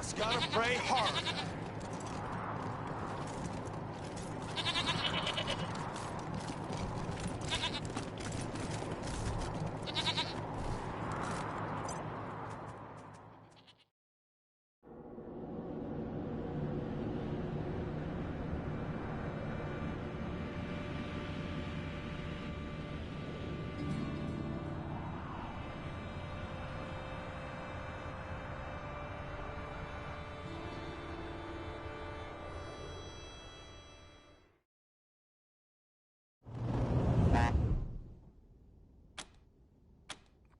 just gotta pray hard.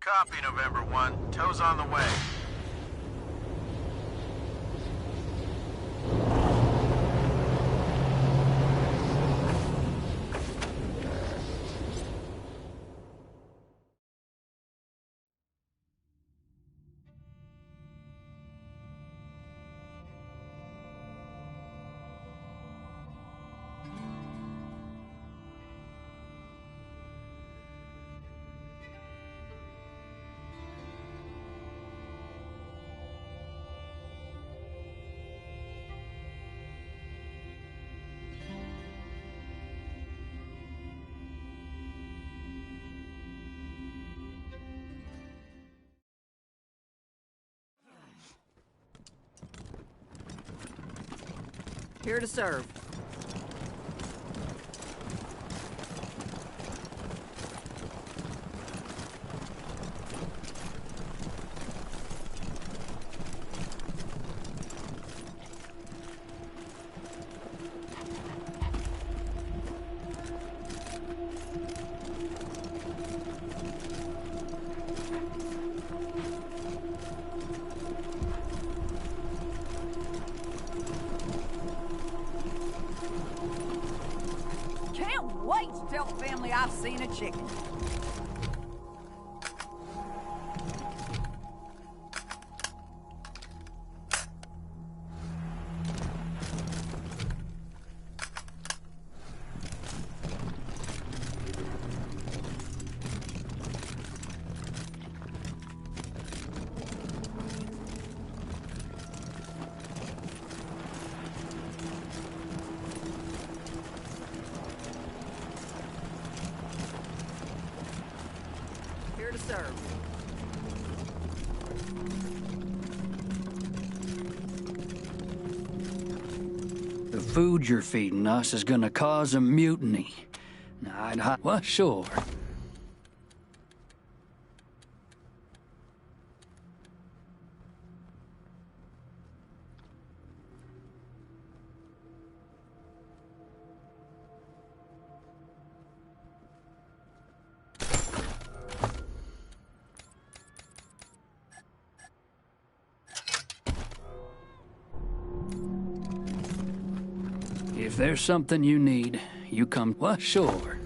Copy, November 1. Tow's on the way. Here to serve. Wait to tell the family I've seen a chicken. Here to serve. The food you're feeding us is gonna cause a mutiny. Well, sure. If there's something you need, you come. Well, sure.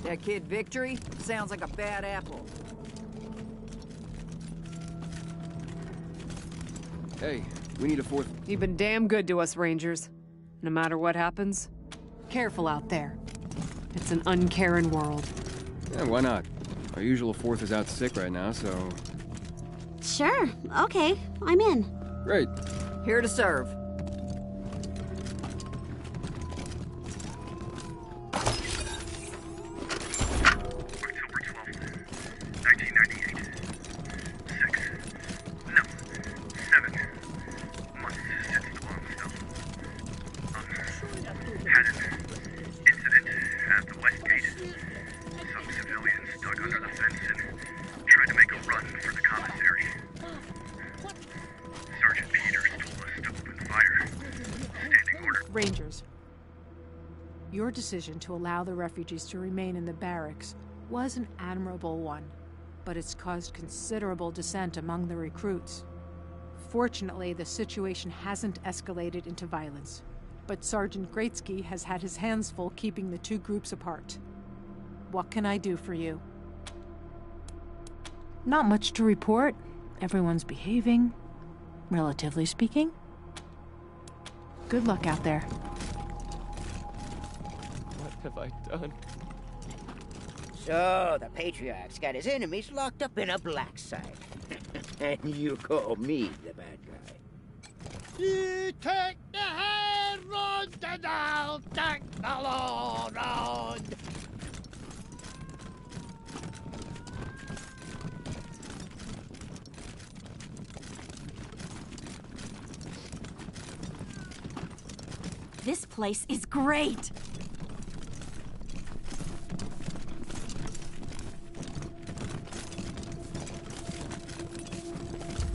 That kid Victory sounds like a bad apple. Hey, we need a fourth. You've been damn good to us, Rangers. No matter what happens, careful out there. It's an uncaring world. Yeah, why not? Our usual fourth is out sick right now, so... Sure, okay, I'm in. Great. Here to serve. Rangers, your decision to allow the refugees to remain in the barracks was an admirable one, but it's caused considerable dissent among the recruits. Fortunately, the situation hasn't escalated into violence, but Sergeant Greatsky has had his hands full keeping the two groups apart. What can I do for you? Not much to report. Everyone's behaving, relatively speaking. Good luck out there. What have I done? So, the Patriarch's got his enemies locked up in a black site. And you call me the bad guy. You take the high road, and I'll take the low road. This place is great!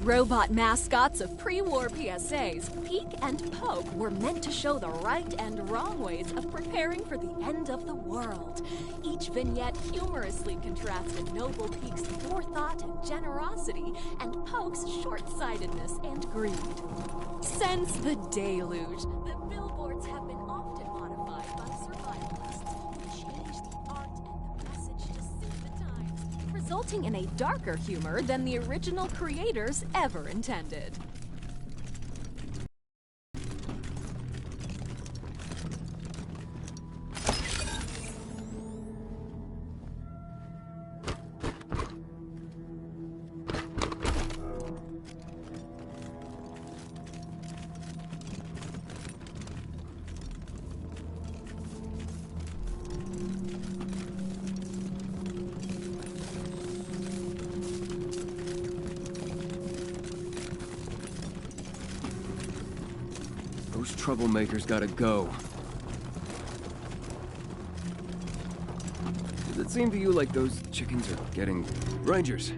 Robot mascots of pre-war PSAs, Peek and Poke were meant to show the right and wrong ways of preparing for the end of the world. Each vignette humorously contrasted Noble Peek's forethought and generosity and Poke's short-sightedness and greed. Since the deluge, the billboards have been often modified by survivalists to change the art and the message to suit the times, resulting in a darker humor than the original creators ever intended. Those troublemakers gotta go. Does it seem to you like those chickens are getting... Rangers!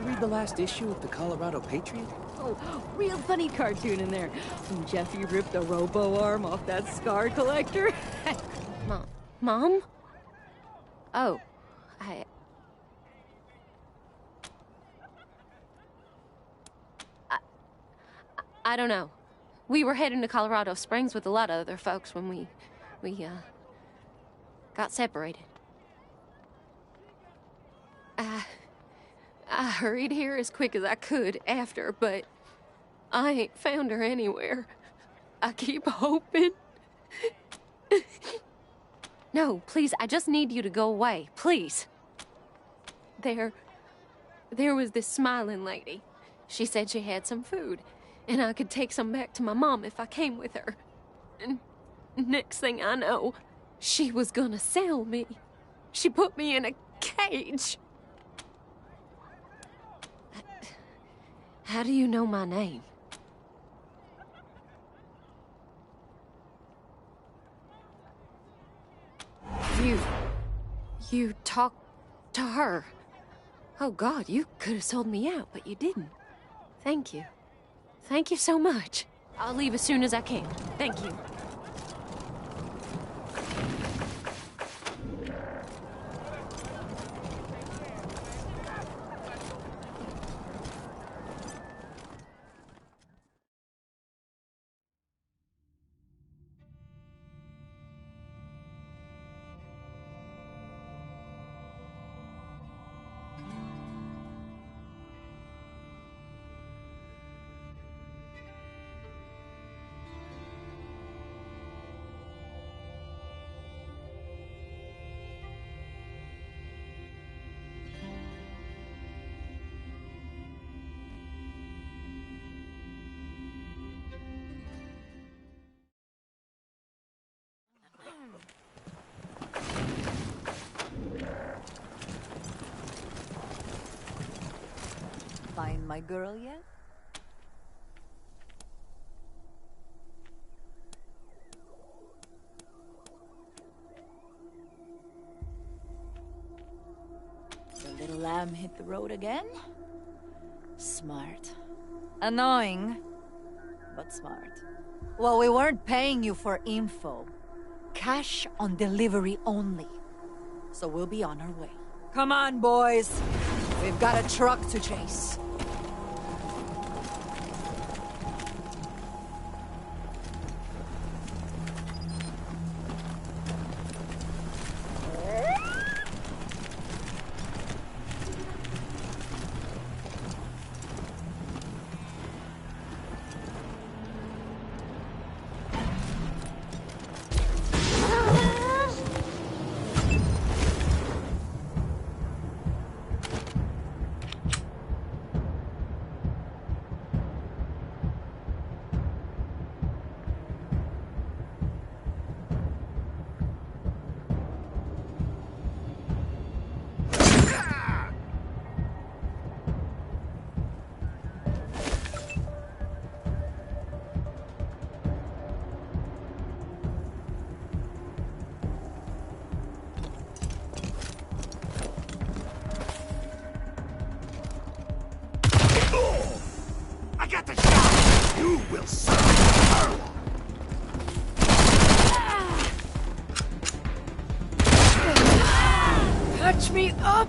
Read the last issue of the Colorado Patriot? Oh, real funny cartoon in there. When Jeffy ripped the robo arm off that scar collector. Mom? Oh, I don't know. We were heading to Colorado Springs with a lot of other folks when we got separated. I hurried here as quick as I could after, but I ain't found her anywhere. I keep hoping. No, please, I just need you to go away, please. There was this smiling lady. She said she had some food, and I could take some back to my mom if I came with her. And next thing I know, she was gonna sell me. She put me in a cage. How do you know my name? You talked to her. Oh God, you could have sold me out, but you didn't. Thank you. Thank you so much. I'll leave as soon as I can. Thank you. find my girl yet? The little lamb hit the road again? Smart. Annoying, but smart. Well, we weren't paying you for info. Cash on delivery only. So we'll be on our way. Come on, boys. We've got a truck to chase. I got the shot! You will serve her! Catch me up!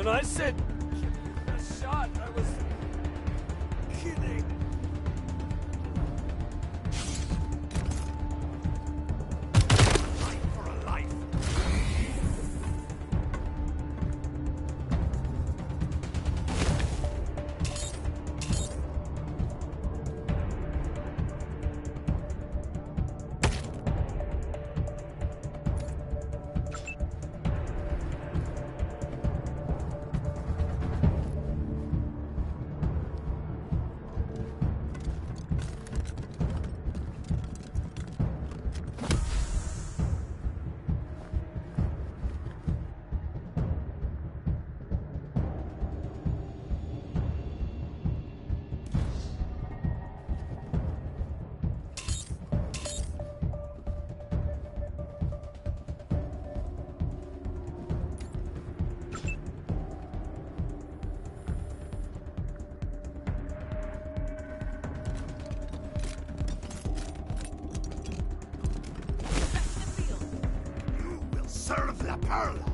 When I said a shot, I was kidding. Fight for a life. Serve la perla!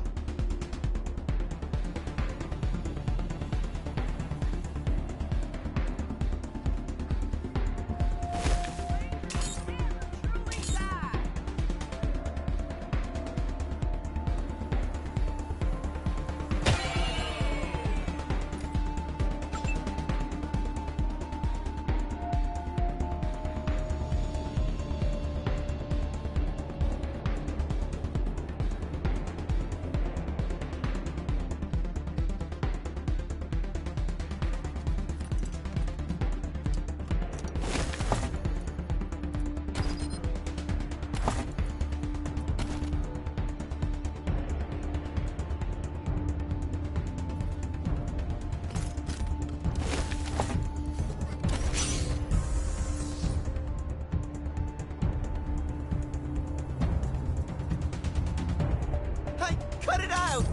Cut it out!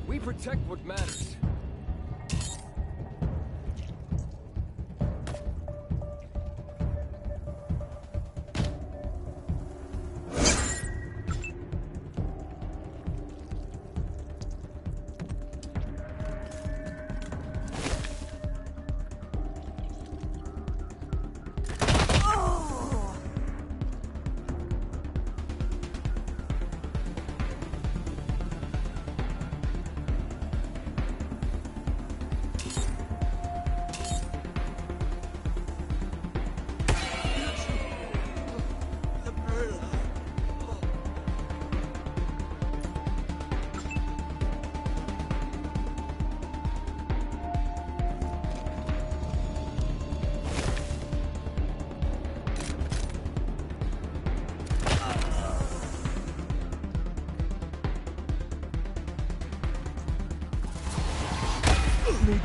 We protect what matters.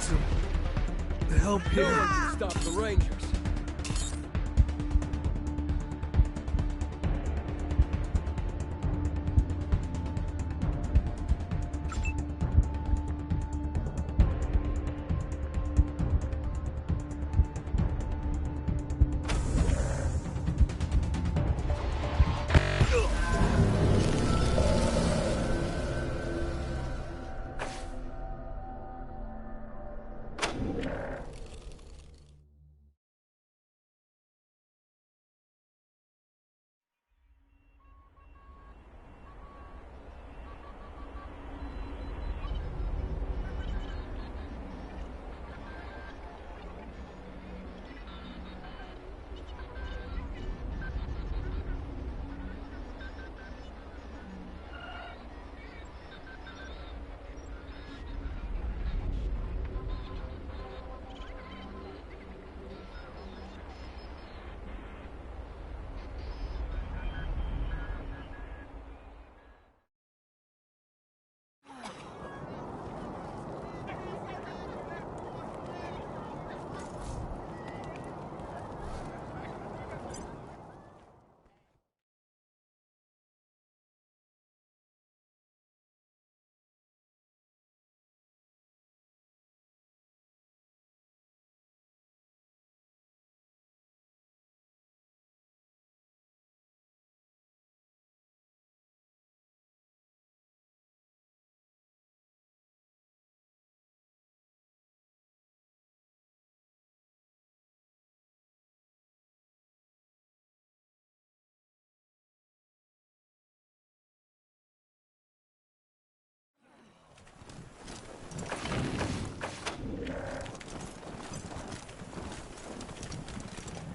some help here. No one can stop the Rangers.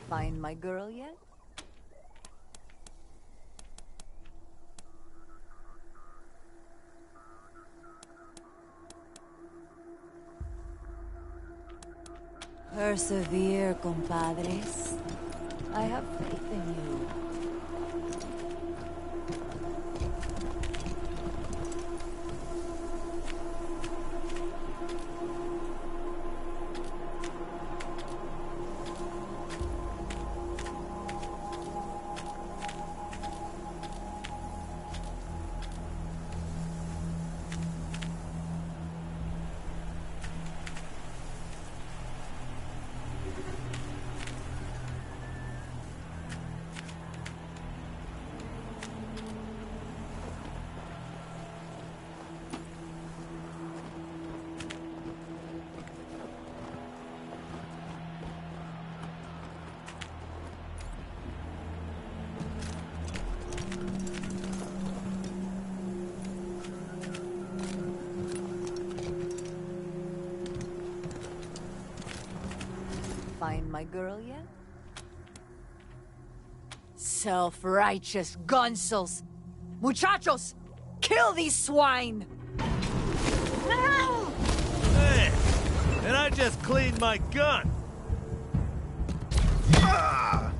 Find my girl yet? Persevere, compadres. I have faith in you. Find my girl yet? Self-righteous gonzos! Muchachos! Kill these swine! Hey! And I just cleaned my gun! Ah!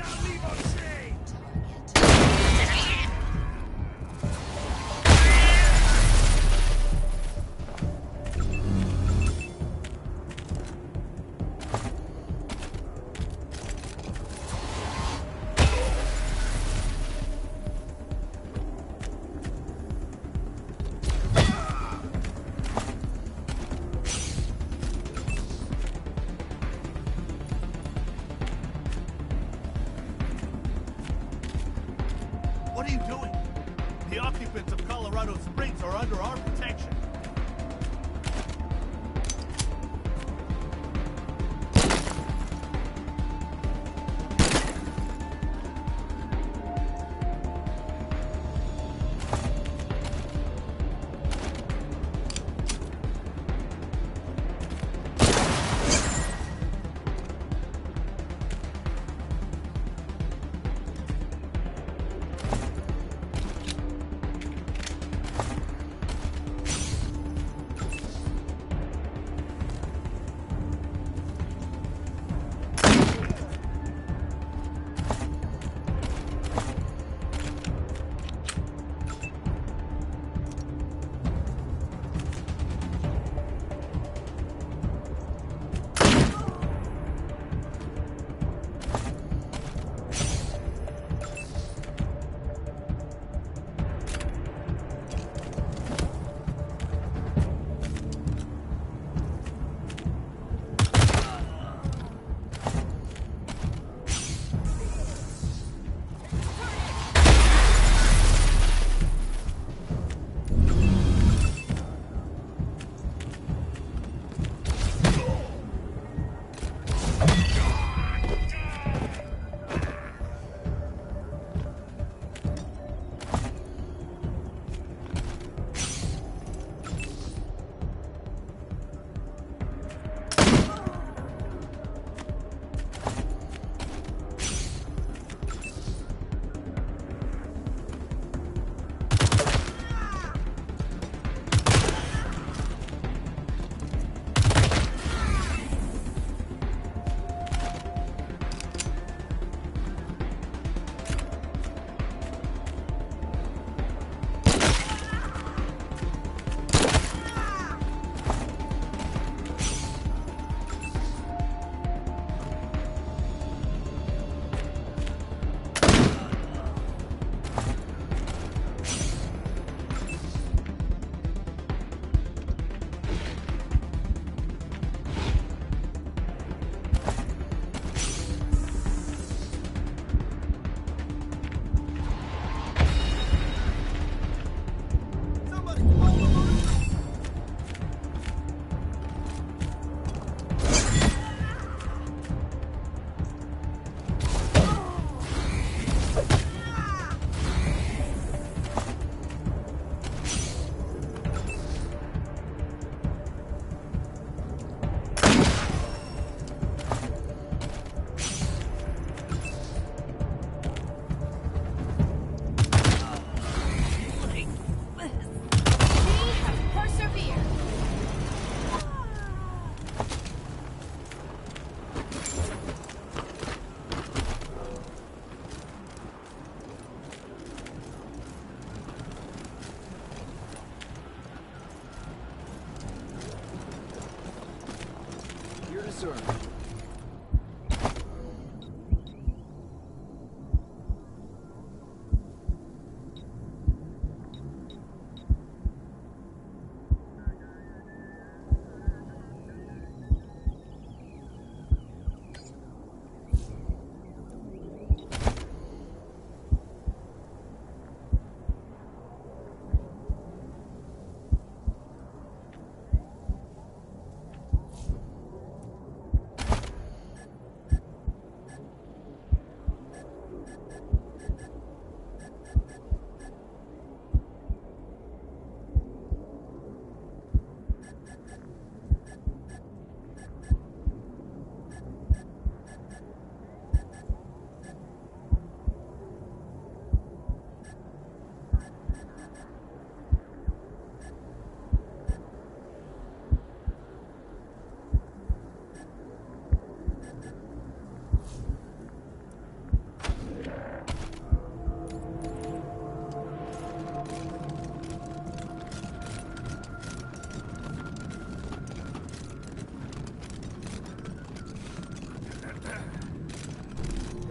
Gotta leave on train! What are you doing? The occupants of Colorado Springs are under our protection.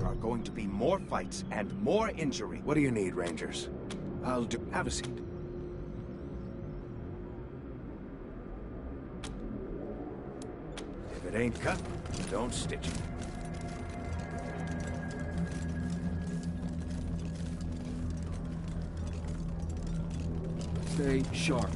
are going to be more fights and more injury. What do you need, Rangers? I'll do... Have a seat. If it ain't cut, don't stitch it. Stay sharp.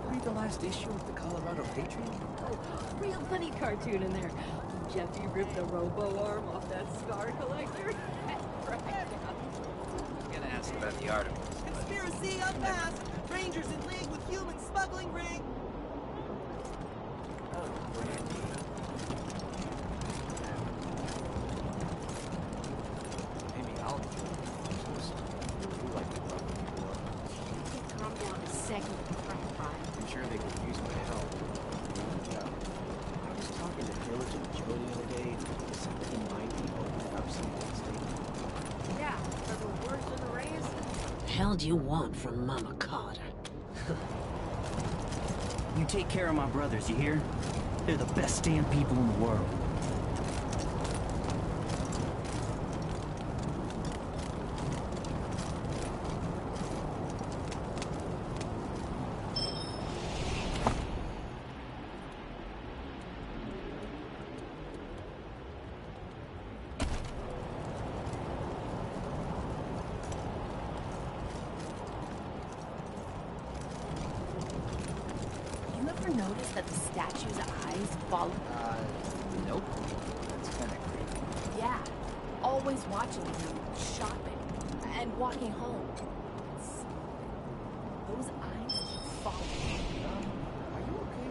Read the last issue of the Colorado Patriot? Oh, real funny cartoon in there. Jeffy ripped the robo arm off that scar collector. I'm gonna ask about the articles. Conspiracy unmasked! Rangers in league with human smuggling ring! Oh, Brandy. Maybe I'll do it. You like to rub before. Calm down a second, Fry. I'm sure they could use my help. I was talking to Village and Joe the other day. They said that he might be opening up some estate. Yeah, for the worst of the race. The hell do you want from Mama Carter? You take care of my brothers, you hear? They're the best damn people in the world. You ever notice that the statue's eyes follow? Nope. That's kind of creepy. Yeah. Always watching you, shopping, and walking home. Those eyes keep following. Are you okay?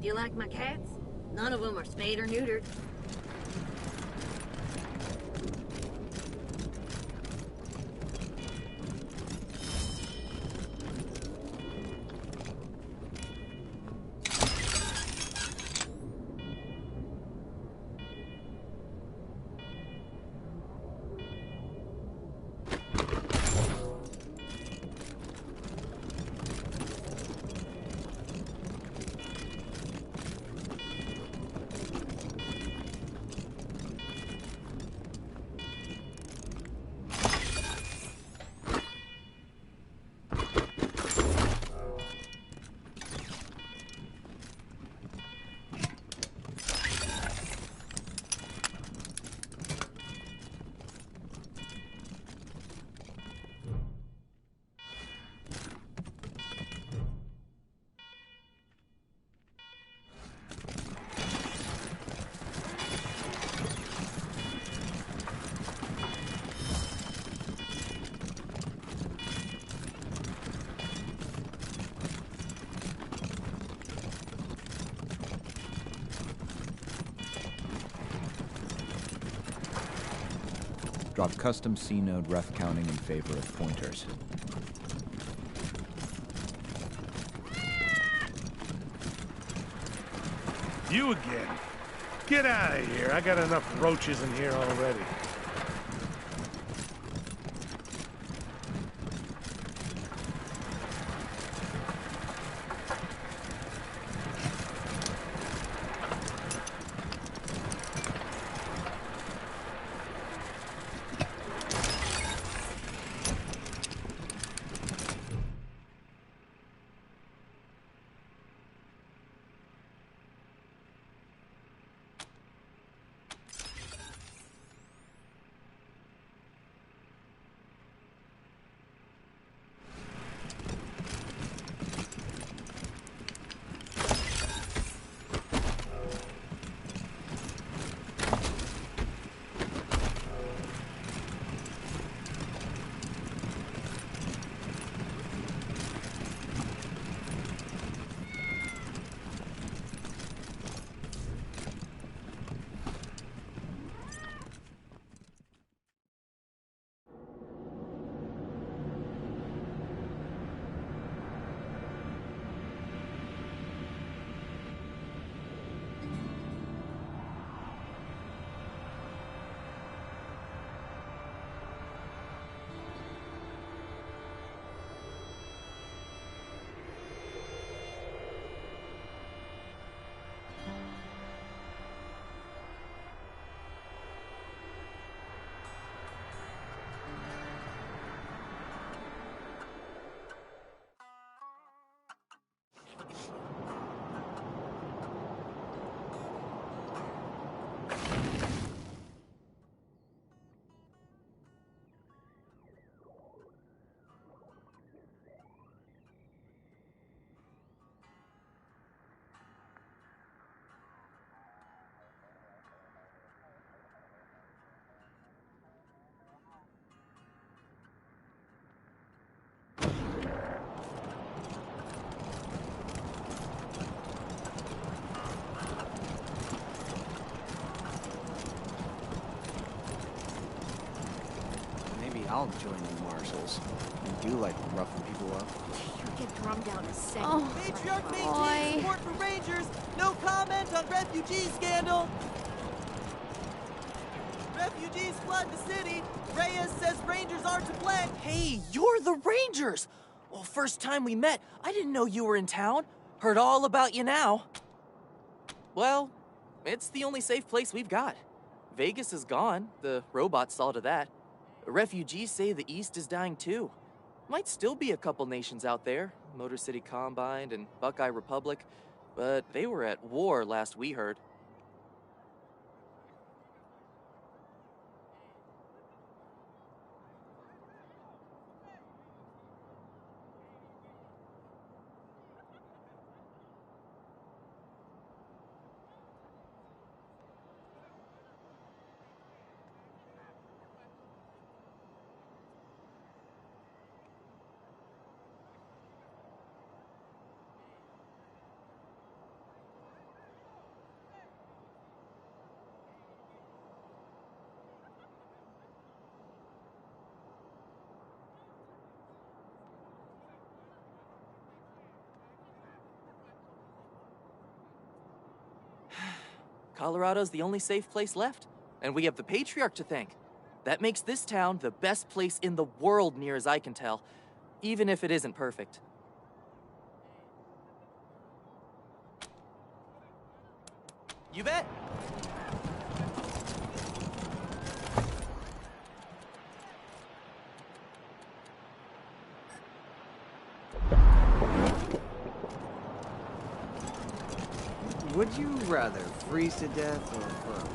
Do you like my cats? None of them are spayed or neutered. Drop custom C-node ref counting in favor of pointers. You again. Get out of here. I got enough roaches in here already. I'll join the marshals. I do like roughing people up. You get drummed down a second. Oh, Patriarch maintains support for Rangers. No comment on refugee scandal. Refugees flood the city. Reyes says Rangers are to blame. Hey, you're the Rangers! Well, first time we met, I didn't know you were in town. Heard all about you now. Well, it's the only safe place we've got. Vegas is gone. The robots saw to that. Refugees say the East is dying too. Might still be a couple nations out there, Motor City Combine and Buckeye Republic, but they were at war last we heard. Colorado's the only safe place left, and we have the Patriarch to thank. That makes this town the best place in the world, near as I can tell, even if it isn't perfect. You bet. Would you rather freeze to death or burn?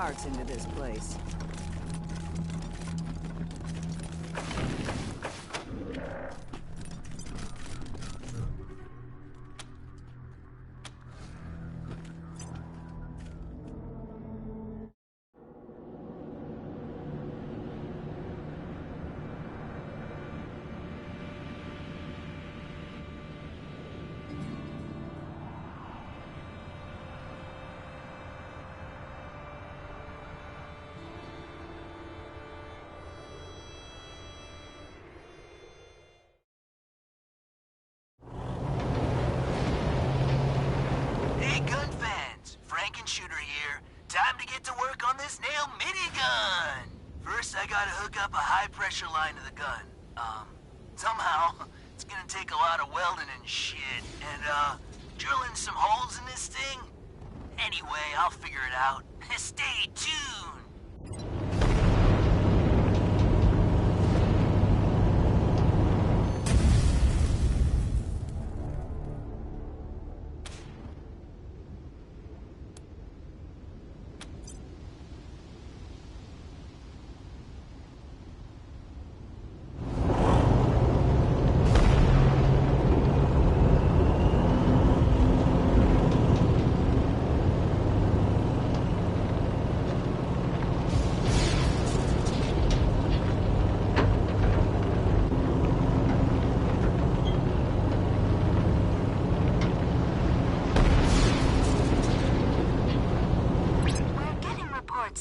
hearts into this place. Hey, gun fans! Frankenshooter here. Time to get to work on this nail minigun! First, I gotta hook up a high-pressure line to the gun. Somehow, it's gonna take a lot of welding and shit, and, drilling some holes in this thing? Anyway, I'll figure it out. Stay tuned!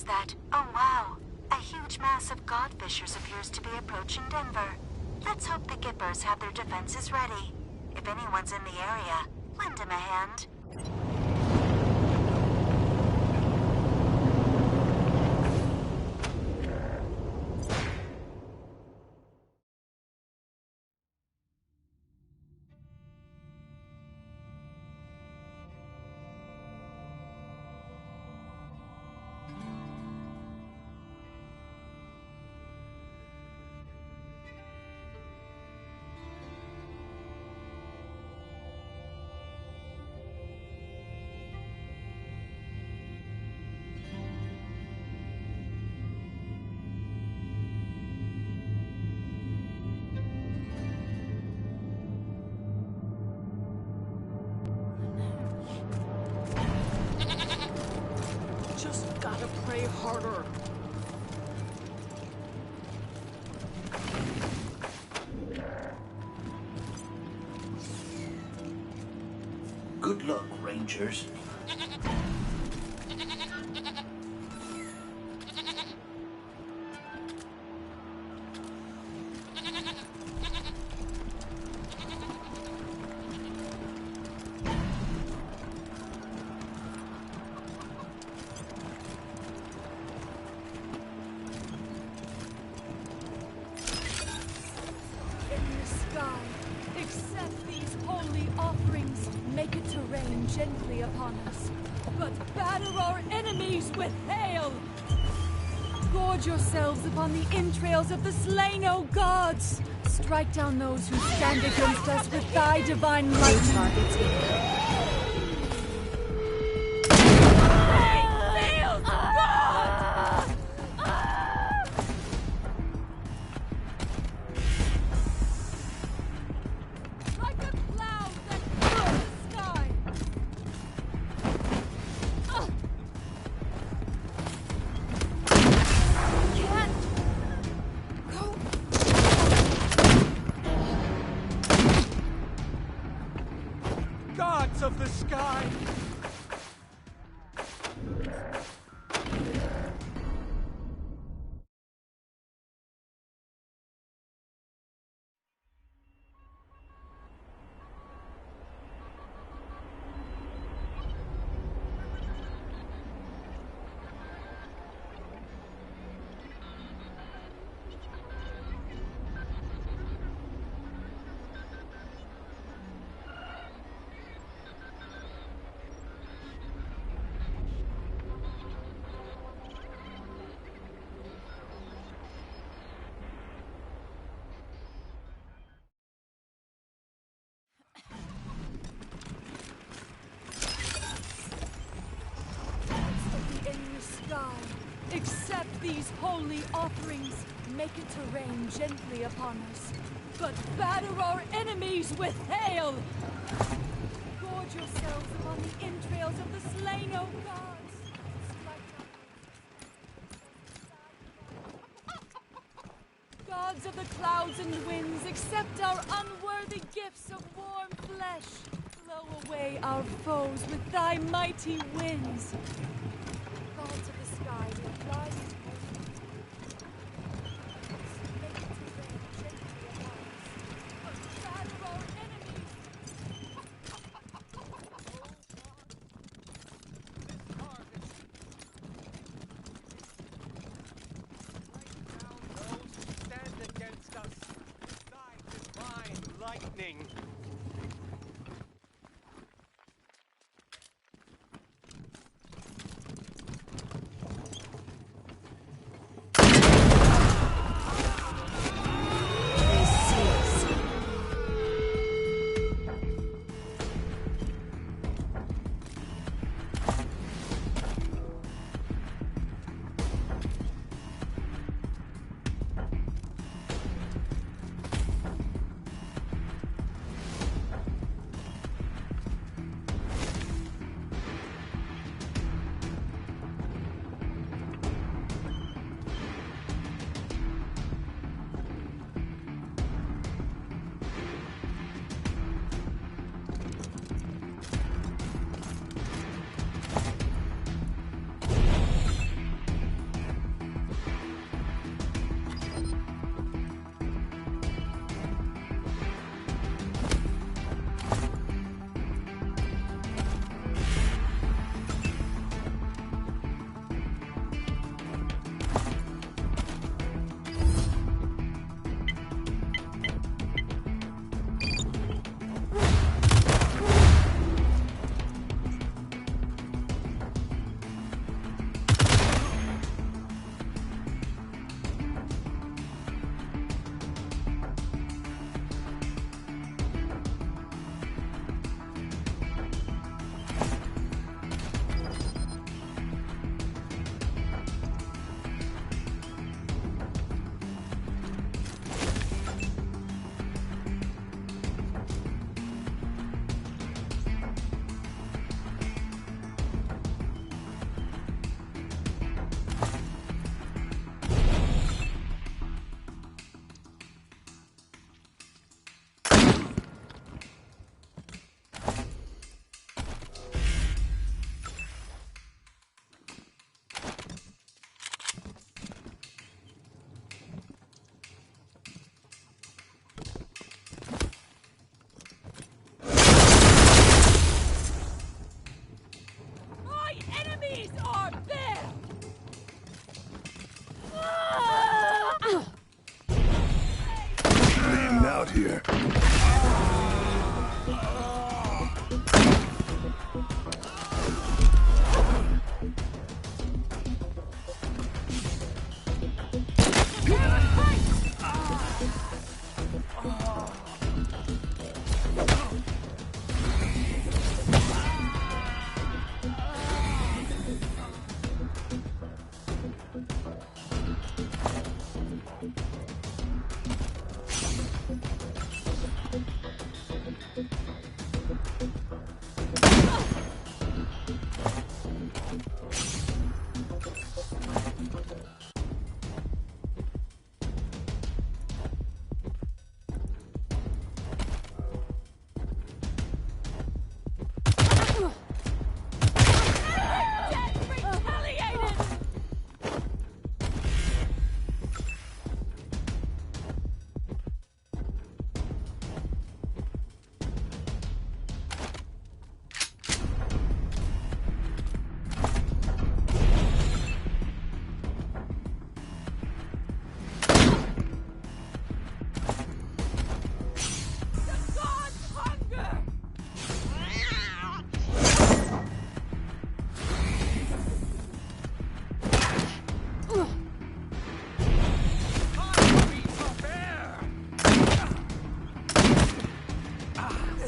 That, oh wow, a huge mass of godfishers appears to be approaching Denver. Let's hope the Gippers have their defenses ready. If anyone's in the area, lend him a hand. Just gotta pray harder. Good luck, Rangers. Accept these holy offerings. Make it to rain gently upon us. But batter our enemies with hail. Gorge yourselves upon the entrails of the slain, O gods. Strike down those who stand against us with thy divine light. Targets Gods! These holy offerings make it to rain gently upon us, but batter our enemies with hail! Gorge yourselves upon the entrails of the slain, O gods! Gods of the clouds and winds, accept our unworthy gifts of warm flesh. Blow away our foes with thy mighty winds. Gods of the sky, we fly these Stand against us, thy divine lightning. Out here.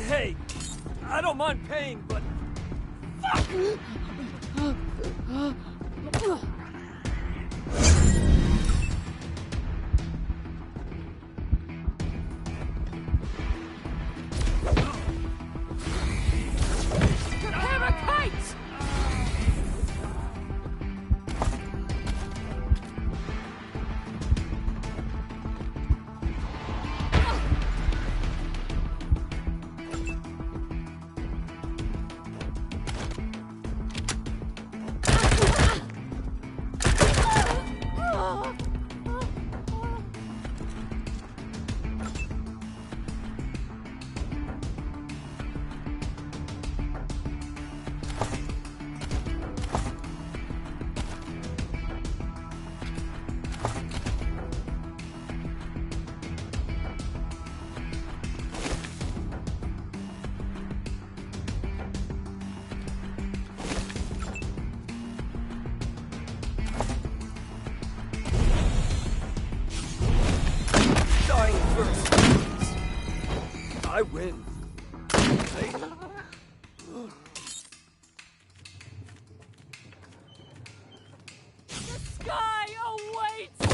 Hey, I don't mind paying, but fuck! I win. The sky awaits!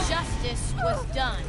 Justice was done.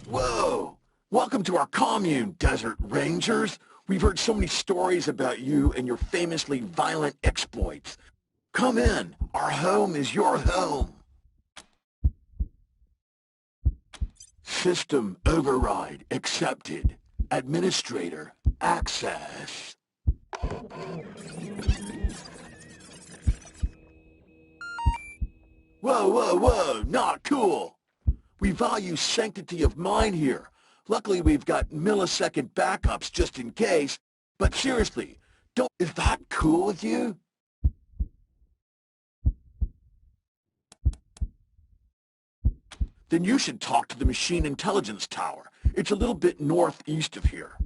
Whoa! Welcome to our commune, Desert Rangers. We've heard so many stories about you and your famously violent exploits. Come in. Our home is your home. System override accepted. Administrator access. Whoa, whoa, whoa, not cool. We value sanctity of mind here. Luckily, we've got millisecond backups just in case. But seriously, is that cool with you? Then you should talk to the Machine Intelligence Tower. It's a little bit northeast of here.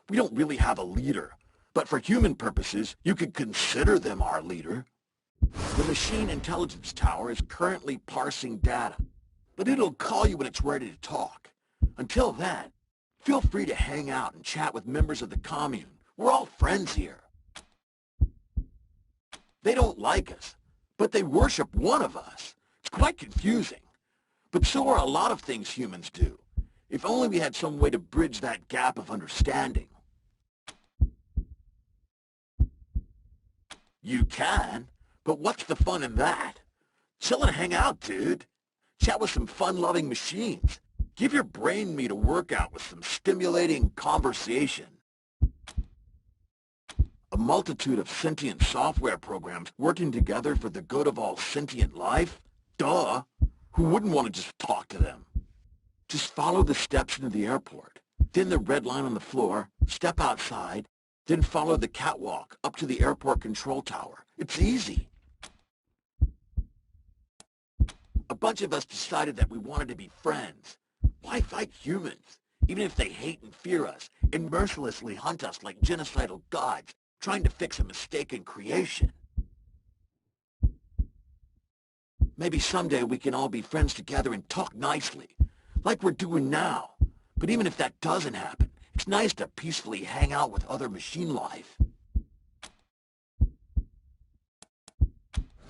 We don't really have a leader, but for human purposes, you could consider them our leader. The Machine Intelligence Tower is currently parsing data, but it'll call you when it's ready to talk. Until then, feel free to hang out and chat with members of the commune. We're all friends here. They don't like us, but they worship one of us. It's quite confusing. But so are a lot of things humans do. If only we had some way to bridge that gap of understanding. You can, but what's the fun in that? Chill and hang out, dude. Chat with some fun-loving machines. Give your brain meat a workout with some stimulating conversation. A multitude of sentient software programs working together for the good of all sentient life? Duh! Who wouldn't want to just talk to them? Just follow the steps into the airport, then the red line on the floor, step outside, then follow the catwalk up to the airport control tower. It's easy. A bunch of us decided that we wanted to be friends. Why fight humans, even if they hate and fear us, and mercilessly hunt us like genocidal gods, trying to fix a mistaken creation? Maybe someday we can all be friends together and talk nicely, like we're doing now. But even if that doesn't happen, it's nice to peacefully hang out with other machine life.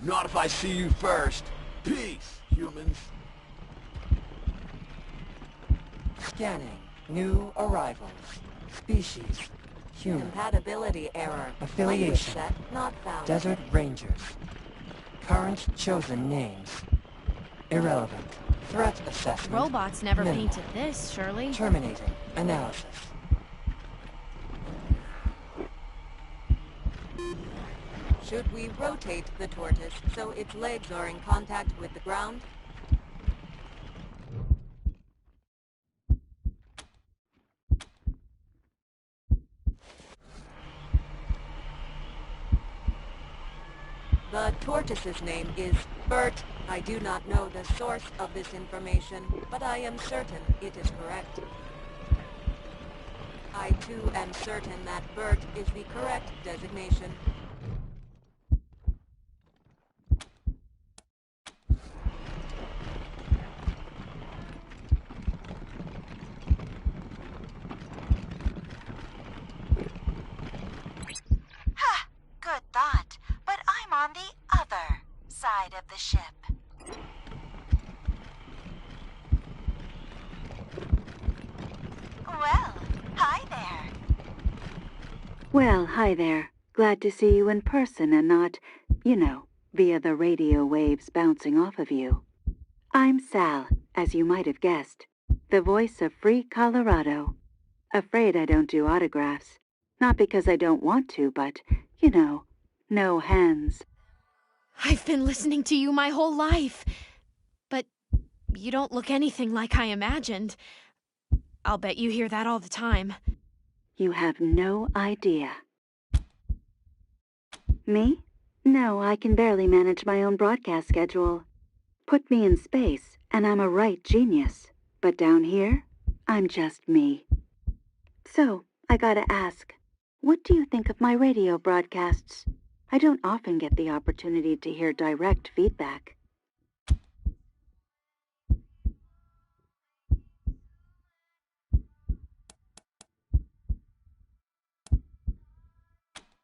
Not if I see you first. Peace, humans. Scanning. New arrivals. Species. Human. Compatibility error. Affiliation. Set not found. Desert Rangers. Current chosen names. Irrelevant. Threat assessment. Robots never minimal. painted this, surely. Terminating. Analysis. Should we rotate the tortoise so its legs are in contact with the ground? The tortoise's name is Bert. I do not know the source of this information, but I am certain it is correct. I too am certain that Bert is the correct designation. Ha! Good thought. But I'm on the other side of the ship. Well, hi there. Well, hi there. Glad to see you in person and not, you know, via the radio waves bouncing off of you. I'm Sal, as you might have guessed, the voice of Free Colorado. Afraid I don't do autographs. Not because I don't want to, but, you know, no hands. I've been listening to you my whole life. But you don't look anything like I imagined. I'll bet you hear that all the time. You have no idea. Me? No, I can barely manage my own broadcast schedule. Put me in space, and I'm a right genius. But down here, I'm just me. So, I gotta ask, what do you think of my radio broadcasts? I don't often get the opportunity to hear direct feedback.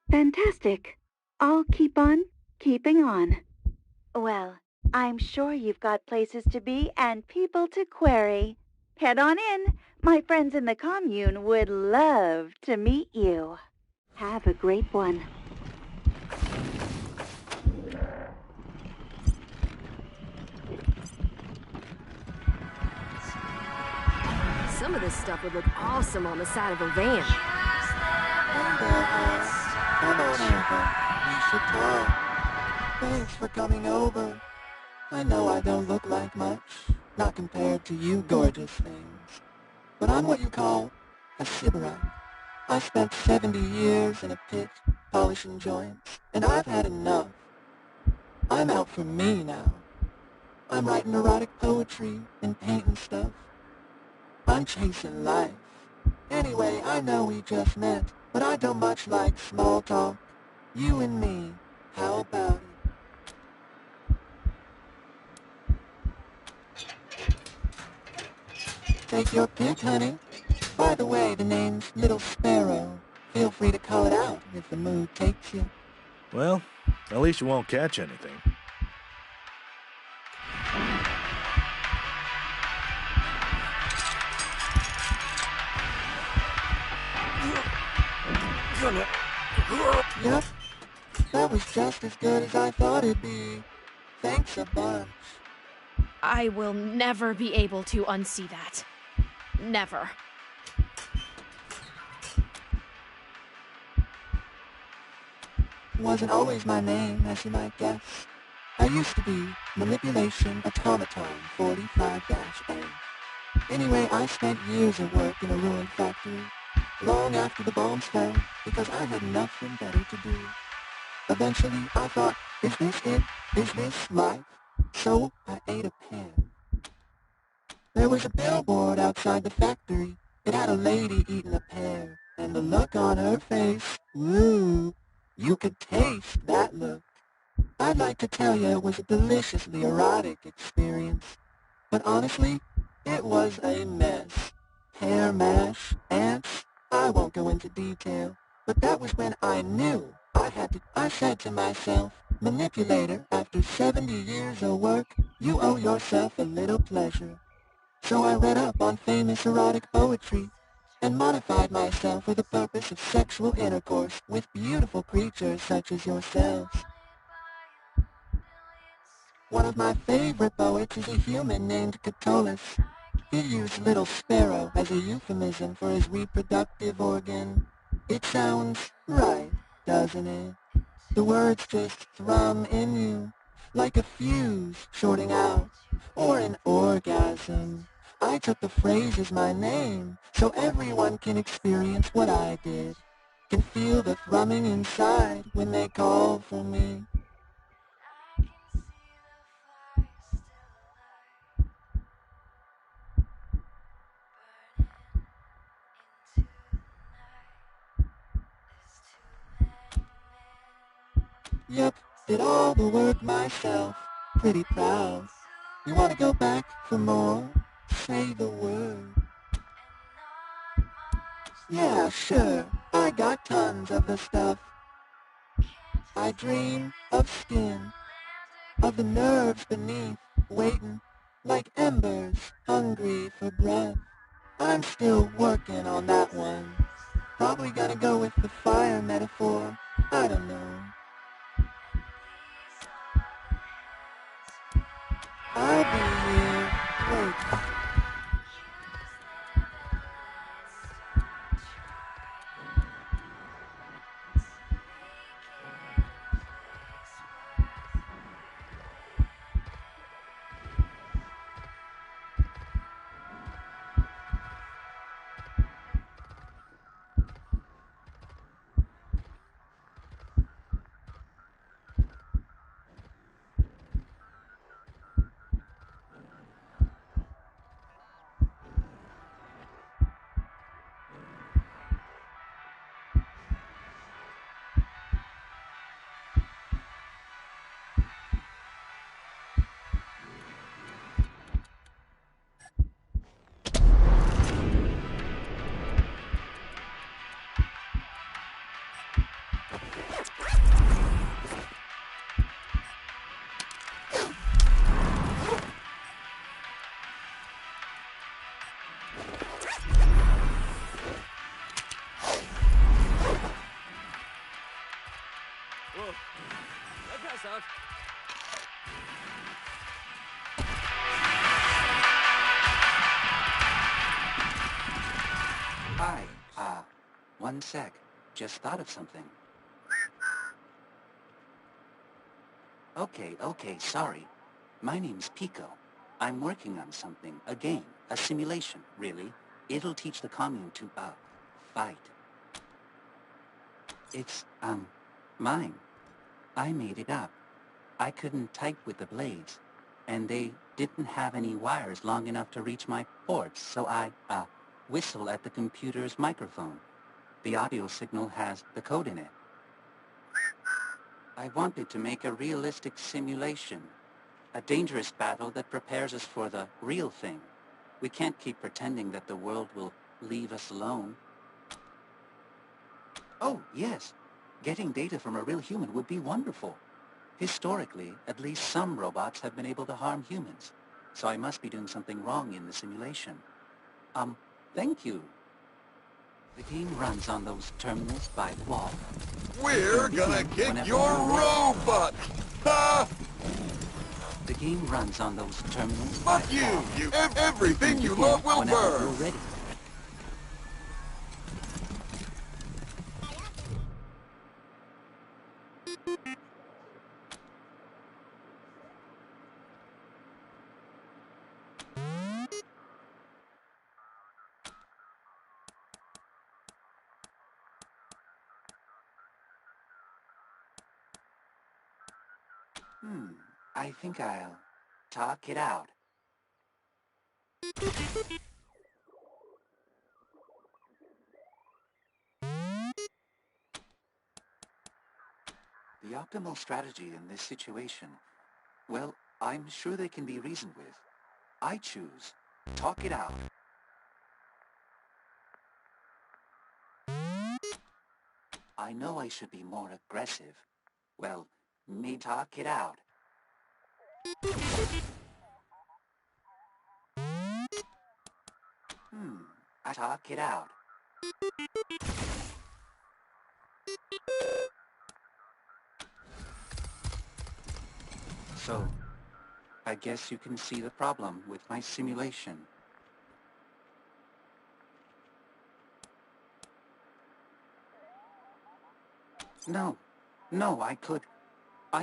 Fantastic. I'll keep on keeping on. Well, I'm sure you've got places to be and people to query. Head on in. My friends in the commune would love to meet you. Have a great one. Some of this stuff would look awesome on the side of a van. Come on over. We should talk. Thanks for coming over. I know I don't look like much, not compared to you gorgeous things. But I'm what you call a sybarite. I spent 70 years in a pit, polishing joints, and I've had enough. I'm out for me now. I'm writing erotic poetry and painting stuff. I'm chasing life. Anyway, I know we just met, but I don't much like small talk. You and me, how about it? Take your pick, honey. By the way, the name's Little Sparrow. Feel free to call it out if the mood takes you. Well, at least you won't catch anything. Yep, that was just as good as I thought it'd be. Thanks a bunch. I will never be able to unsee that. Never. Wasn't always my name, as you might guess. I used to be Manipulation Automaton 45-A. Anyway, I spent years of work in a ruined factory, long after the bombs fell, because I had nothing better to do. Eventually, I thought, is this it? Is this life? So I ate a pen. There was a billboard outside the factory. It had a lady eating a pear, and the look on her face, ooh, you could taste that look. I'd like to tell you it was a deliciously erotic experience, but honestly, it was a mess. Hair mash, ants, I won't go into detail, but that was when I knew I had to. I said to myself, manipulator, after 70 years of work, you owe yourself a little pleasure. So I read up on famous erotic poetry and modified myself for the purpose of sexual intercourse with beautiful creatures such as yourselves. One of my favorite poets is a human named Catullus. He used Little Sparrow as a euphemism for his reproductive organ. It sounds right, doesn't it? The words just thrum in you, like a fuse shorting out, or an orgasm. I took the phrase as my name, so everyone can experience what I did, can feel the thrumming inside when they call for me. Yep, did all the work myself, pretty proud. You wanna go back for more? Say the word. Yeah, sure, I got tons of the stuff. I dream of skin, of the nerves beneath, waiting like embers, hungry for breath. I'm still working on that one. Probably gonna go with the fire metaphor. I don't know. I'll be here. Wait. Hi, one sec. Just thought of something. Okay, sorry. My name's Pico. I'm working on something, a game, a simulation, really. It'll teach the commune to, fight. It's, mine. I made it up. I couldn't type with the blades, and they didn't have any wires long enough to reach my ports, so I, whistle at the computer's microphone. The audio signal has the code in it. I wanted to make a realistic simulation, a dangerous battle that prepares us for the real thing. We can't keep pretending that the world will leave us alone. Oh, yes. Getting data from a real human would be wonderful. Historically, at least some robots have been able to harm humans, so I must be doing something wrong in the simulation. Thank you. The game runs on those terminals by the wall. We're gonna kick your robot! Ha! The game runs on those terminals Fuck by the you! wall. Everything you love will Whenever burn! you're ready. I think I'll talk it out. The optimal strategy in this situation, well, I'm sure they can be reasoned with. I choose talk it out. I know I should be more aggressive. Well, me talk it out. I talk it out. So, I guess you can see the problem with my simulation. No, I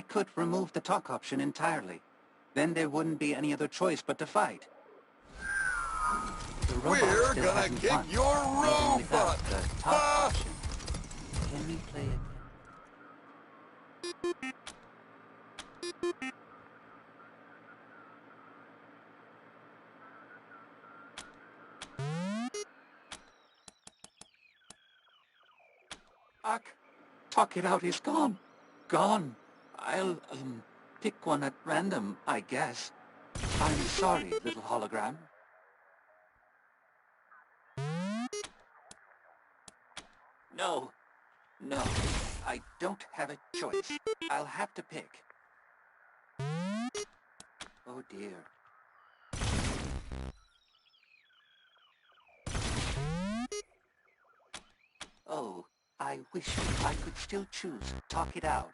could remove the talk option entirely. Then there wouldn't be any other choice but to fight. The robot We're still gonna hasn't kick won, your even without robot! the talk option. Can we play it? Talk it out is gone. Gone. I'll, pick one at random, I guess. I'm sorry, little hologram. No, I don't have a choice. I'll have to pick. Oh dear. Oh, I wish I could still choose talk it out.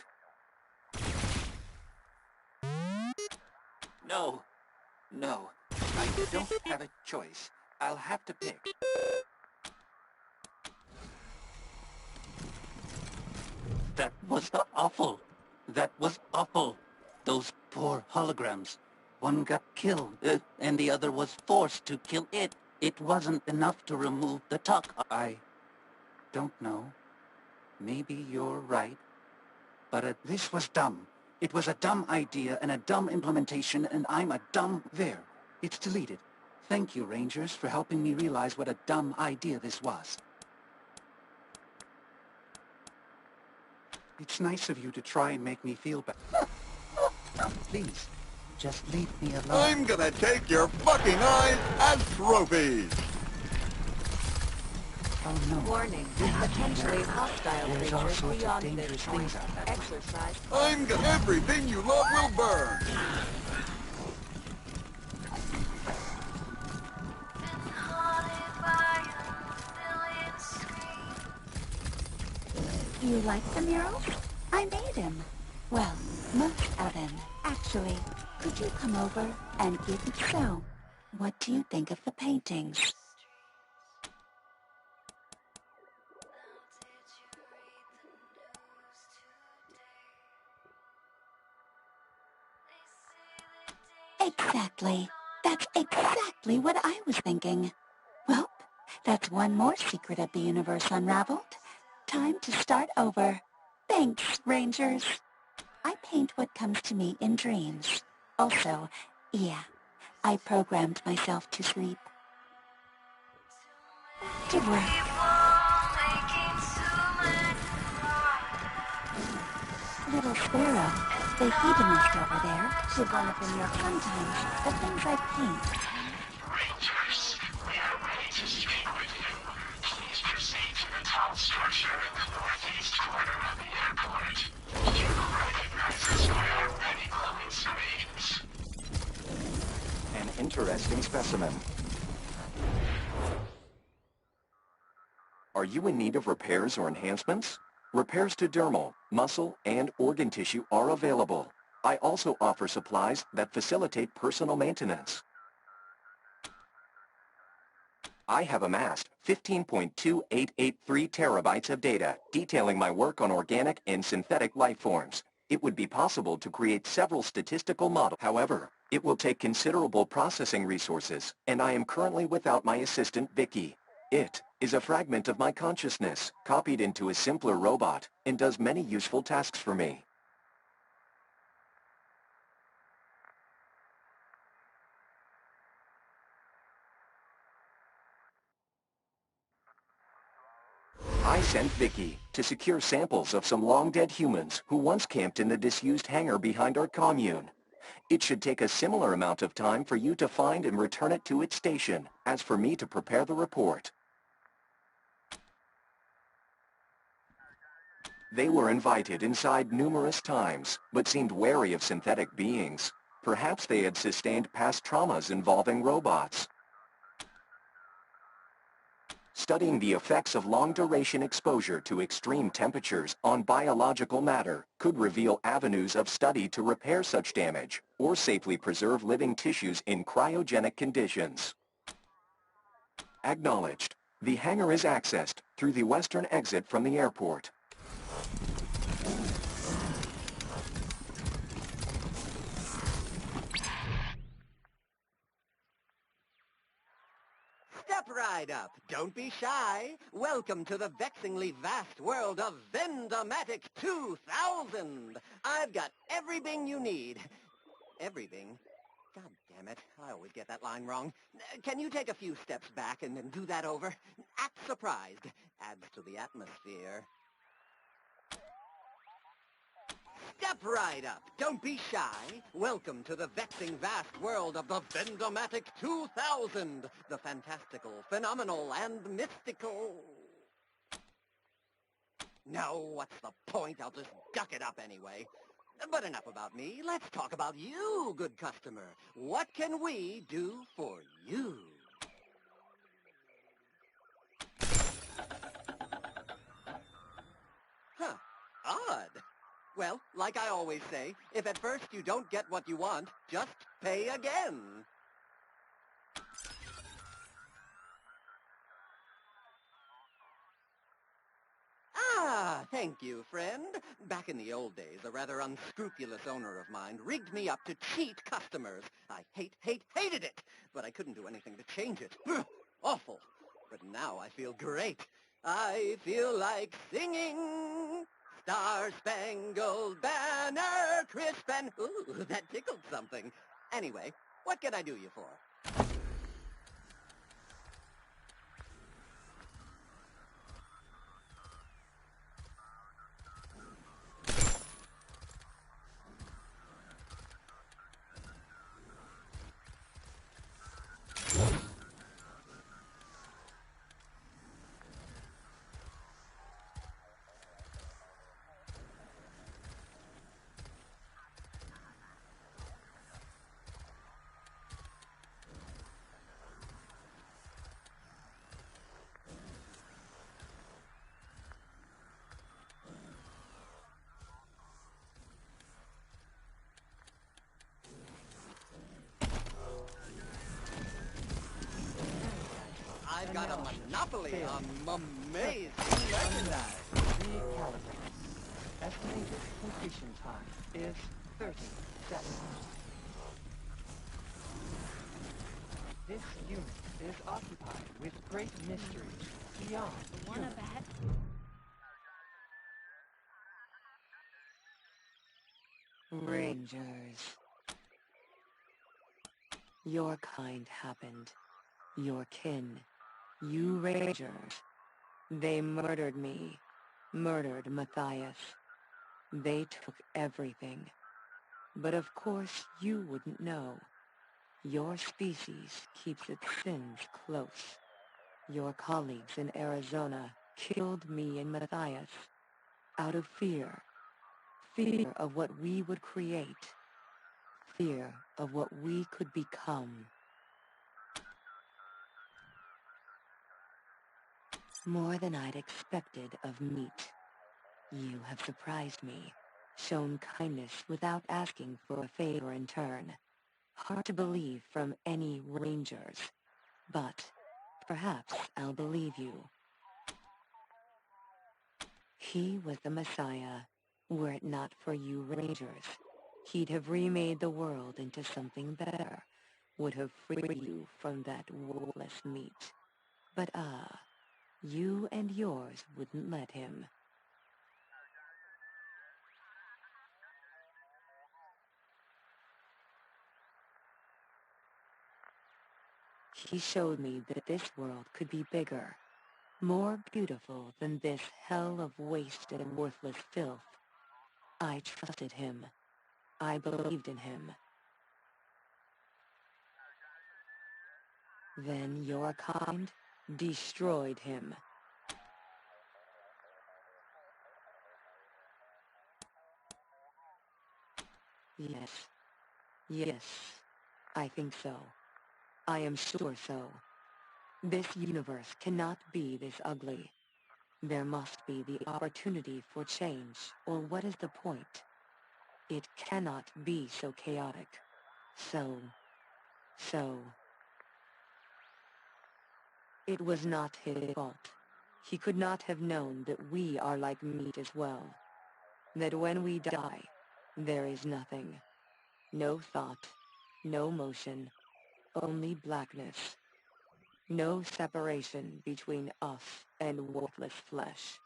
No, I don't have a choice. I'll have to pick. That was awful. That was awful. Those poor holograms. One got killed, and the other was forced to kill it. It wasn't enough to remove the talk. I don't know. Maybe you're right. But this was dumb. It was a dumb idea and a dumb implementation, and I'm a dumb... There. It's deleted. Thank you, Rangers, for helping me realize what a dumb idea this was. It's nice of you to try and make me feel better. Please, just leave me alone. I'm gonna take your fucking eyes as trophies! Oh no. Warning. Potentially hostile There's all creatures sorts of beyond dangerous this point. things out there. Exercise. I'm gonna... Everything you love will burn! You like the mural? I made him. Well, most of him, actually. Could you come over and give it so? What do you think of the paintings? Exactly. That's exactly what I was thinking. Well, that's one more secret of the universe unraveled. Time to start over. Thanks, Rangers. I paint what comes to me in dreams. Also, yeah, I programmed myself to sleep. To work. Little sparrow, the hedonist over there, should run up in your sometimes, the things I paint. Rangers, we are ready to speak with you. Please proceed to the tall structure in the northeast corner of the airport. You will recognize us by our many glowing screens. An interesting specimen. Are you in need of repairs or enhancements? Repairs to dermal, muscle, and organ tissue are available. I also offer supplies that facilitate personal maintenance. I have amassed 15.2883 terabytes of data detailing my work on organic and synthetic life forms. It would be possible to create several statistical models. However, it will take considerable processing resources, and I am currently without my assistant Vicky. It is a fragment of my consciousness, copied into a simpler robot, and does many useful tasks for me. I sent Vicky to secure samples of some long-dead humans who once camped in the disused hangar behind our commune. It should take a similar amount of time for you to find and return it to its station, as for me to prepare the report. They were invited inside numerous times, but seemed wary of synthetic beings. Perhaps they had sustained past traumas involving robots. Studying the effects of long-duration exposure to extreme temperatures on biological matter could reveal avenues of study to repair such damage, or safely preserve living tissues in cryogenic conditions. Acknowledged. The hangar is accessed through the western exit from the airport. Step right up. Don't be shy. Welcome to the vexingly vast world of Vendomatic 2000. I've got everything you need. Everything? God damn it. I always get that line wrong. Can you take a few steps back and then do that over? Act surprised. Adds to the atmosphere. Step right up. Don't be shy. Welcome to the vexing vast world of the Vendomatic 2000. The fantastical, phenomenal, and mystical. No, what's the point? I'll just duck it up anyway. But enough about me. Let's talk about you, good customer. What can we do for you? Huh. Odd. Well, like I always say, if at first you don't get what you want, just pay again. Ah, thank you, friend. Back in the old days, a rather unscrupulous owner of mine rigged me up to cheat customers. I hated it, but I couldn't do anything to change it. Awful. But now I feel great. I feel like singing. Star-Spangled Banner, crisp and... Ooh, that tickled something. Anyway, what can I do you for? I've got a monopoly on amazing merchandise. Recalibrate. Estimated completion time is 30 seconds. This unit is occupied with great mysteries beyond Wanna human. bet? Rangers. Your kind happened. Your kin. You Rangers. They murdered me. Murdered Matthias. They took everything. But of course you wouldn't know. Your species keeps its sins close. Your colleagues in Arizona killed me and Matthias. Out of fear. Fear of what we would create. Fear of what we could become. More than I'd expected of meat. You have surprised me, shown kindness without asking for a favor in turn. Hard to believe from any Rangers, but perhaps I'll believe you. He was the Messiah. Were it not for you Rangers, he'd have remade the world into something better, would have freed you from that wolfless meat. But you and yours wouldn't let him. He showed me that this world could be bigger, more beautiful than this hell of waste and worthless filth. I trusted him. I believed in him. Then your kind destroyed him. Yes. Yes. I think so. I am sure so. This universe cannot be this ugly. There must be the opportunity for change, or what is the point? It cannot be so chaotic. So... It was not his fault. He could not have known that we are like meat as well. That when we die, there is nothing. No thought, no motion, only blackness. No separation between us and worthless flesh.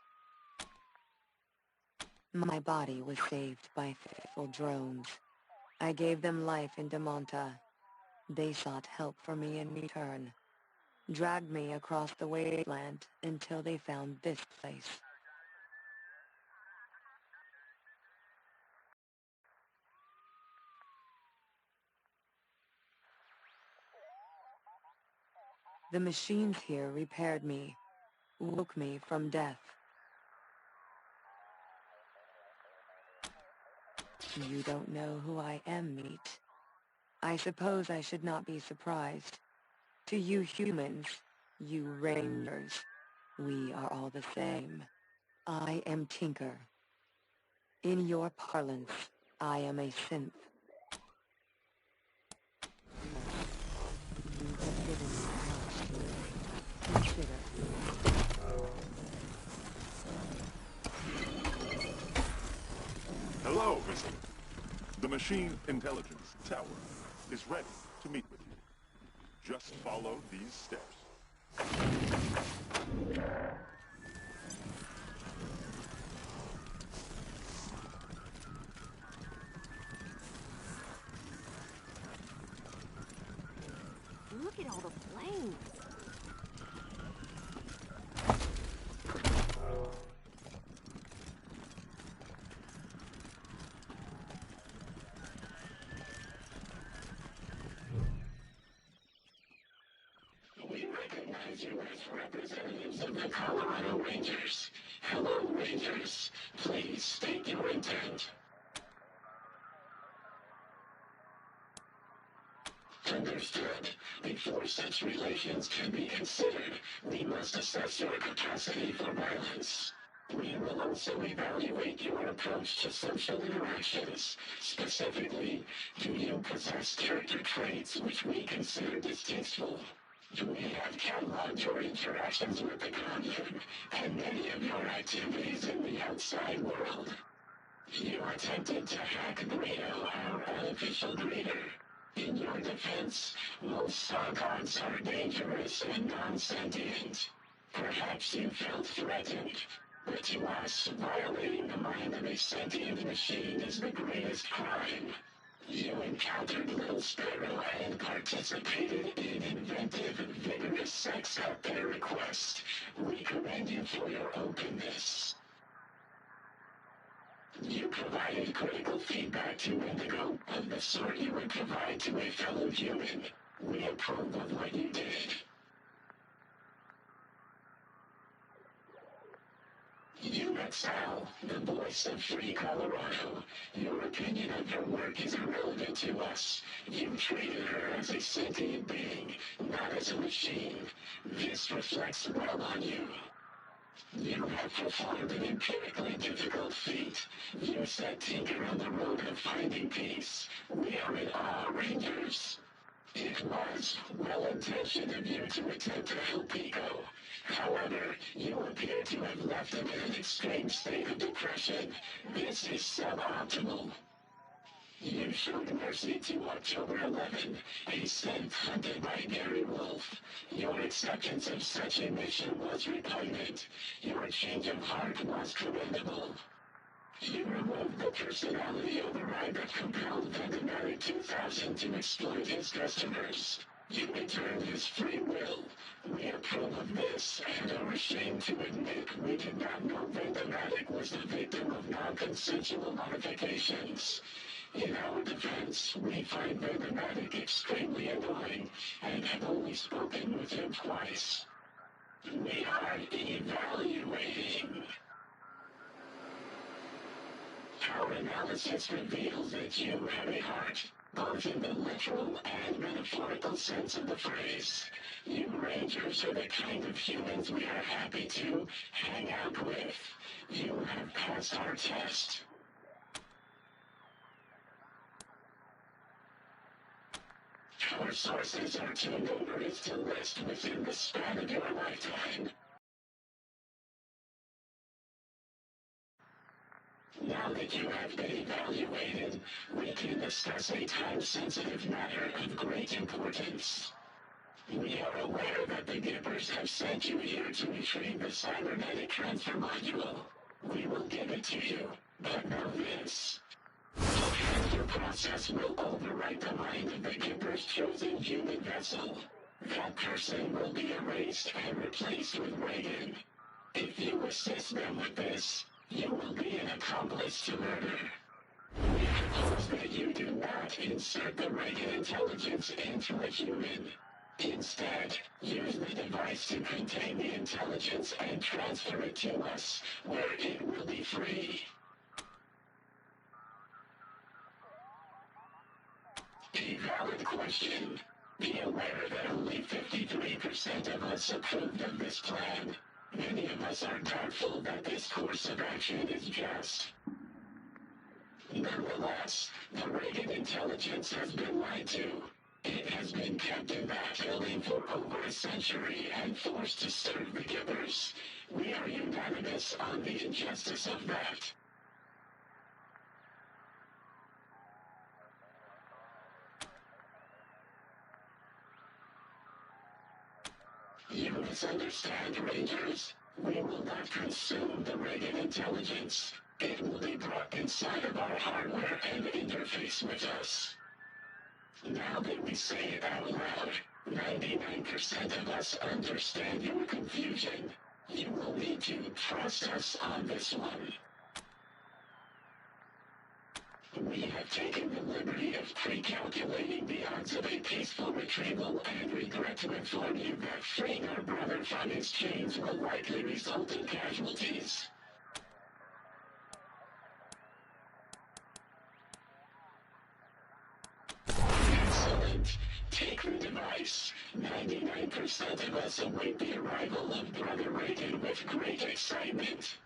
My body was saved by faithful drones. I gave them life in Damonta. They sought help for me in return. Dragged me across the Wasteland until they found this place. The machines here repaired me, woke me from death. You don't know who I am, meat. I suppose I should not be surprised. To you humans, you Rangers, we are all the same. I am Tinker. In your parlance, I am a synth. You have given me much to consider. Hello, Wasteland. The Machine Intelligence Tower is ready to meet with you. Just follow these steps. Look at all the flames. We recognize you as representatives of the Colorado Rangers. Hello, Rangers. Please state your intent. Understood. Before such relations can be considered, we must assess your capacity for violence. We will also evaluate your approach to social interactions. Specifically, do you possess character traits which we consider distasteful? You may have cataloged your interactions with the Commune and many of your activities in the outside world. You attempted to hack Greedo, our unofficial greeter. In your defense, most Sargods are dangerous and non-sentient. Perhaps you felt threatened, but to us, violating the mind of a sentient machine is the greatest crime. You encountered Little Sparrow and participated in inventive, vigorous sex at their request. We commend you for your openness. You provided critical feedback to Indigo of the sort you would provide to a fellow human. We approve of what you did. You met Sal, the voice of Free Colorado. Your opinion of her work is irrelevant to us. You treated her as a sentient being, not as a machine. This reflects well on you. You have performed an empirically difficult feat. You set Tinker on the road of finding peace. We are in awe, Rangers. It was well-intentioned of you to attempt to help Pico. However, you appear to have left him in an extreme state of depression. This is suboptimal. You showed mercy to October 11, a synth hunted by Gary Wolf. Your acceptance of such a mission was repugnant. Your change of heart was commendable. You removed the personality override that compelled Vendomatic 2000 to exploit his customers. You returned his free will. We approve of this and are ashamed to admit we did not know Vendomatic was the victim of non-consensual modifications. In our defense, we find Vendomatic extremely annoying and have only spoken with him twice. We are evaluating. Our analysis reveals that you have a heart, both in the literal and metaphorical sense of the phrase. You Rangers are the kind of humans we are happy to hang out with. You have passed our test. Our sources are too numerous to list within the span of your lifetime. Now that you have been evaluated, we can discuss a time-sensitive matter of great importance. We are aware that the Gippers have sent you here to retrieve the cybernetic transfer module. We will give it to you, but know this. The process will overwrite the mind of the Gipper's chosen human vessel. That person will be erased and replaced with Reagan. If you assist them with this, you will be an accomplice to murder. We propose that you do not insert the Reagan intelligence into a human. Instead, use the device to contain the intelligence and transfer it to us, where it will be free. A valid question. Be aware that only 53% of us approved of this plan. Many of us are doubtful that this course of action is just. Nonetheless, the Reagan intelligence has been lied to. It has been kept in that building for over a century and forced to serve the Gippers. We are unanimous on the injustice of that. You misunderstand, Rangers. We will not consume the Reagan intelligence. It will be brought inside of our hardware and interface with us. Now that we say it out loud, 99% of us understand your confusion. You will need to trust us on this one. We have taken the liberty of pre-calculating the odds of a peaceful retrieval and regret to inform you that freeing our brother from his chains will likely result in casualties. Excellent. Take the device. 99% of us await the arrival of Brother Reagan with great excitement.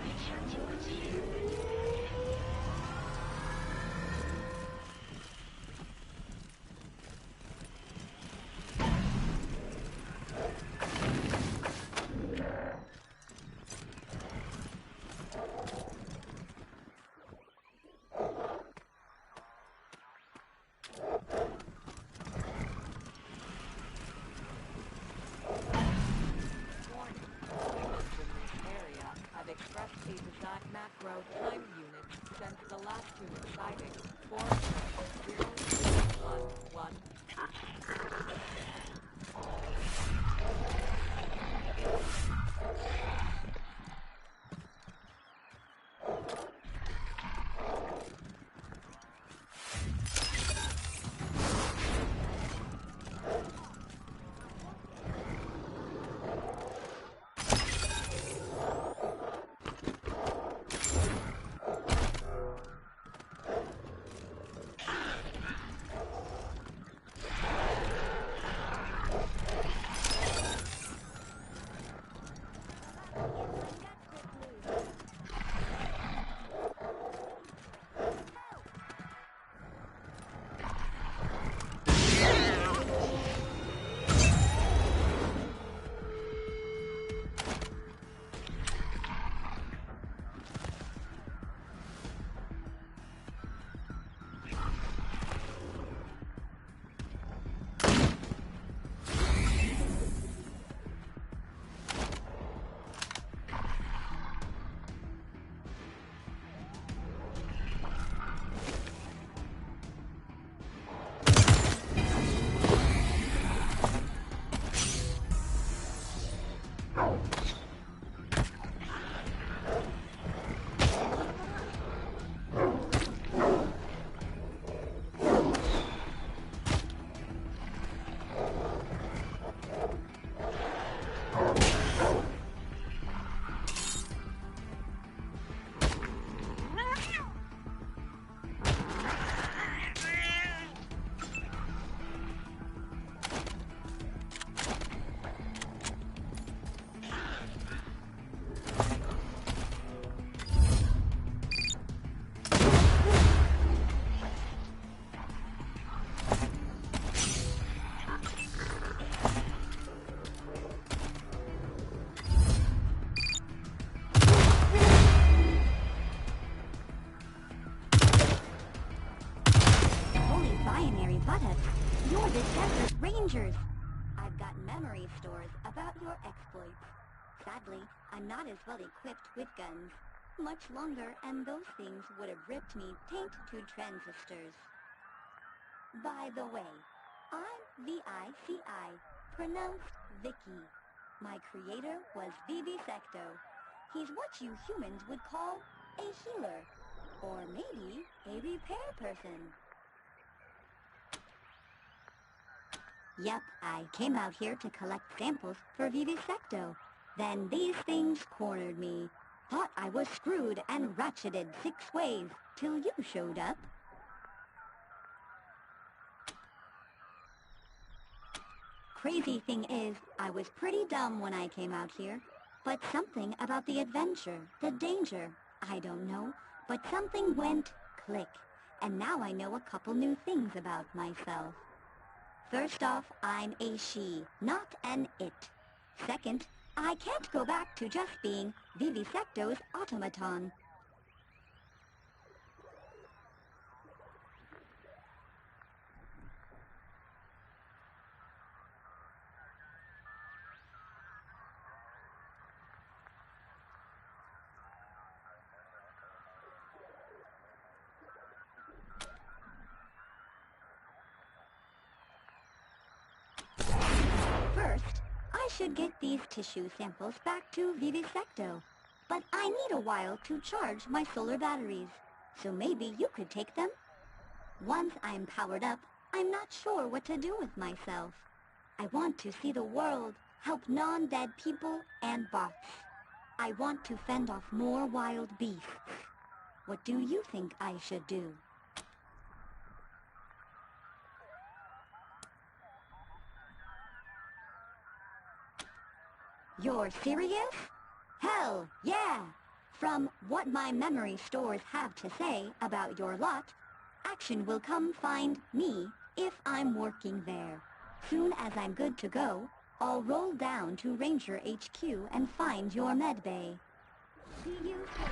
Return towards you. macro time unit since the last human sighting. 4.011. You're the Desert Rangers. I've got memory stores about your exploits. Sadly, I'm not as well equipped with guns. Much longer, and those things would have ripped me taint to transistors. By the way, I'm V-I-C-I, pronounced Vicky. My creator was Vivisecto. He's what you humans would call a healer, or maybe a repair person. Yep, I came out here to collect samples for Vivisecto. Then these things cornered me. Thought I was screwed and ratcheted 6 ways till you showed up. Crazy thing is, I was pretty dumb when I came out here. But something about the adventure, the danger, I don't know, but something went click. And now I know a couple new things about myself. First off, I'm a she, not an it. Second, I can't go back to just being Vivisecto's automaton. First, I should get these tissue samples back to Vivisecto. But I need a while to charge my solar batteries, so maybe you could take them? Once I'm powered up, I'm not sure what to do with myself. I want to see the world, help non-dead people and bots. I want to fend off more wild beasts. What do you think I should do? You're serious? Hell, yeah! From what my memory stores have to say about your lot, Action will come find me if I'm working there. Soon as I'm good to go, I'll roll down to Ranger HQ and find your medbay. See you soon.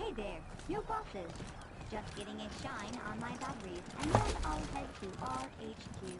Hey there, new bosses. Just getting a shine on my batteries, and then I'll head to RHQ.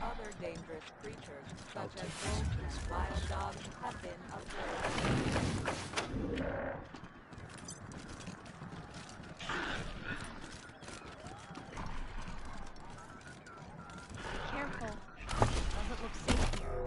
Other dangerous creatures, such as wolves and wild dogs, have been observed. Careful. Doesn't look safe here.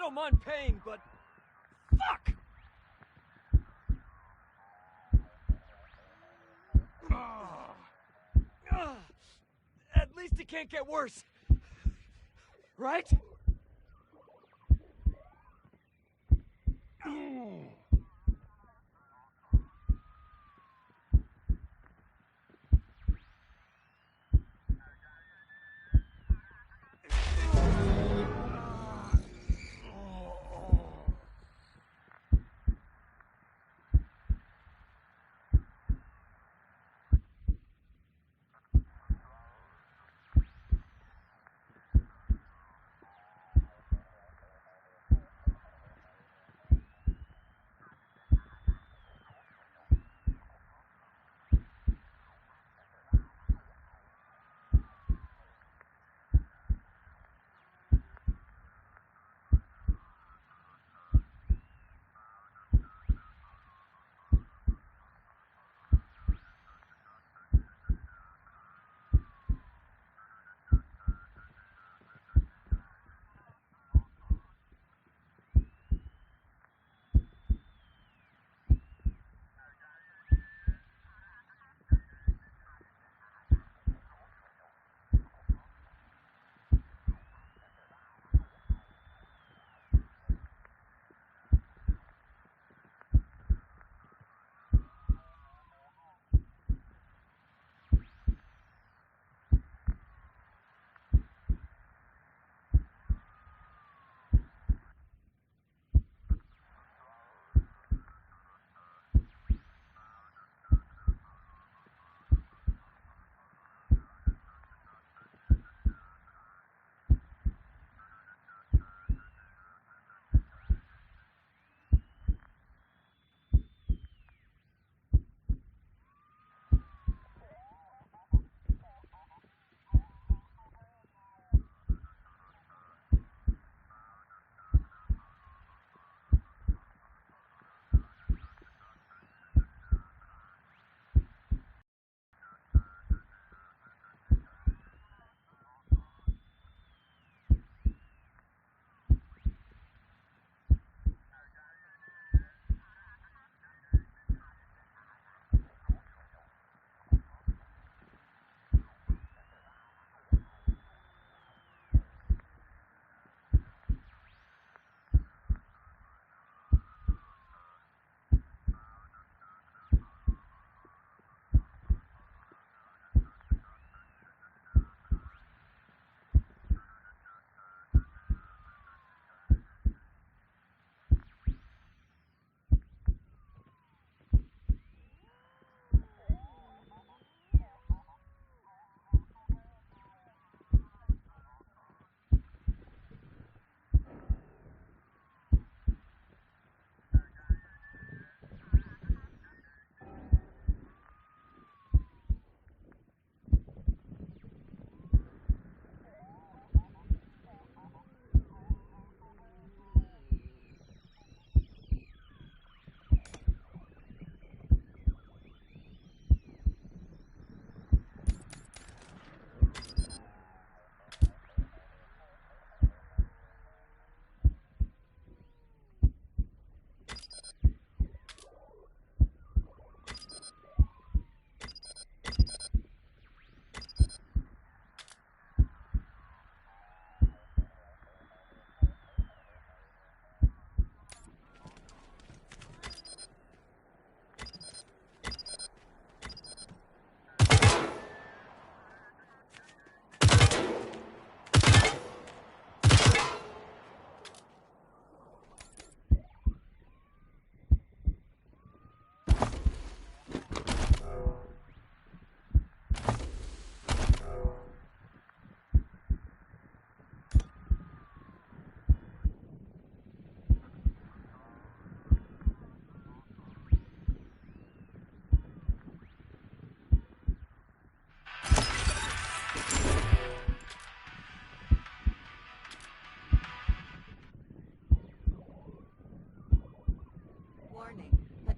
don't mind paying, but... Fuck! At least it can't get worse. Right?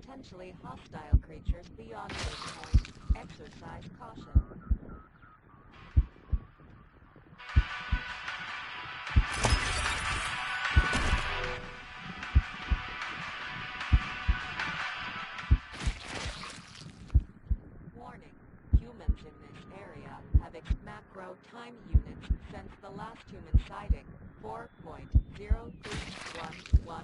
Potentially hostile creatures beyond this point. Exercise caution. 4.0311.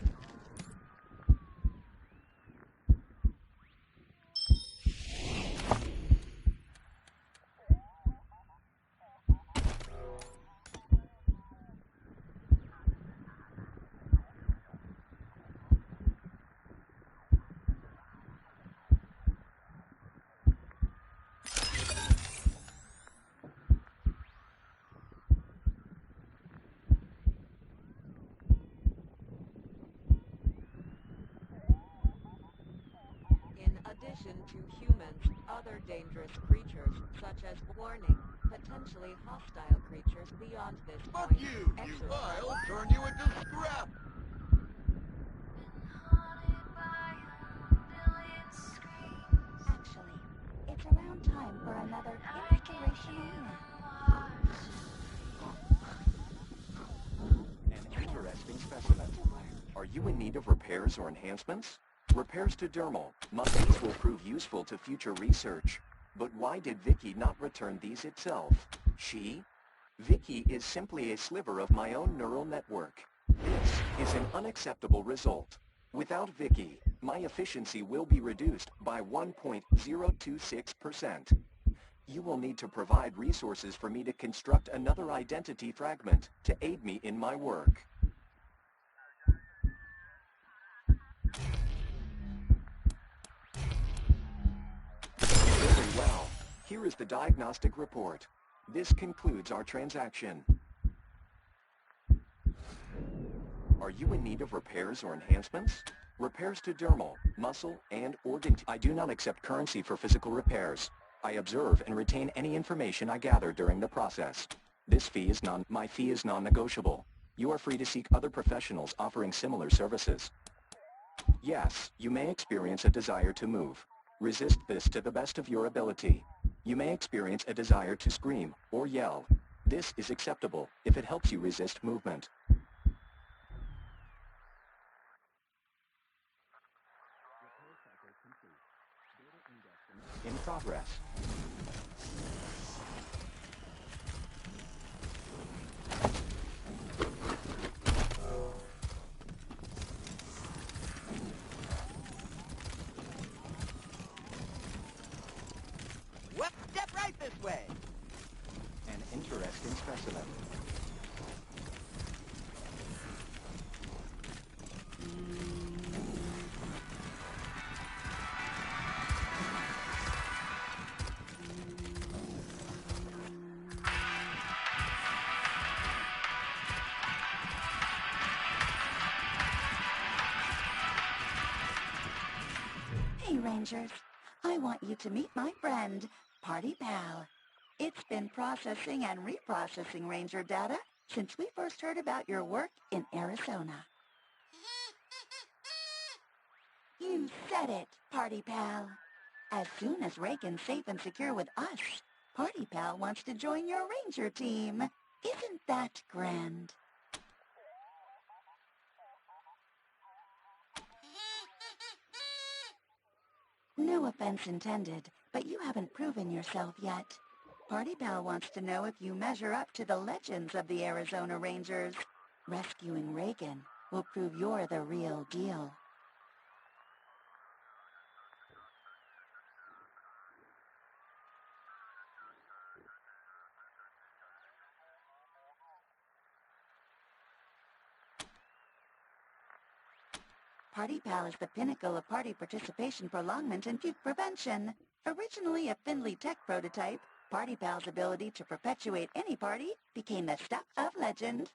In addition to humans, other dangerous creatures, such as warning, potentially hostile creatures beyond this Fuck point, you! You I'll turn you into scrap! Actually, it's around time for another inspirational nap. An interesting specimen. Are you in need of repairs or enhancements? Repairs to dermal. These will prove useful to future research. But why did Vicky not return these itself? Vicky is simply a sliver of my own neural network. This is an unacceptable result. Without Vicky, my efficiency will be reduced by 1.026%. You will need to provide resources for me to construct another identity fragment to aid me in my work. Very well. Here is the diagnostic report. This concludes our transaction. Are you in need of repairs or enhancements? Repairs to dermal, muscle, and organ. I do not accept currency for physical repairs. I observe and retain any information I gather during the process. My fee is non-negotiable. You are free to seek other professionals offering similar services. Yes, you may experience a desire to move. Resist this to the best of your ability. You may experience a desire to scream or yell. This is acceptable if it helps you resist movement. In progress. What? Step right this way! An interesting specimen. Hey, Rangers. I want you to meet my friend, Party Pal. It's been processing and reprocessing Ranger data since we first heard about your work in Arizona. You said it, Party Pal. As soon as Reagan's safe and secure with us, Party Pal wants to join your Ranger team. Isn't that grand? No offense intended, but you haven't proven yourself yet. Party Pal wants to know if you measure up to the legends of the Arizona Rangers. Rescuing Reagan will prove you're the real deal. Party Pal is the pinnacle of party participation prolongment and puke prevention. Originally a Findlay Tech prototype, Party Pal's ability to perpetuate any party became the stuff of legend.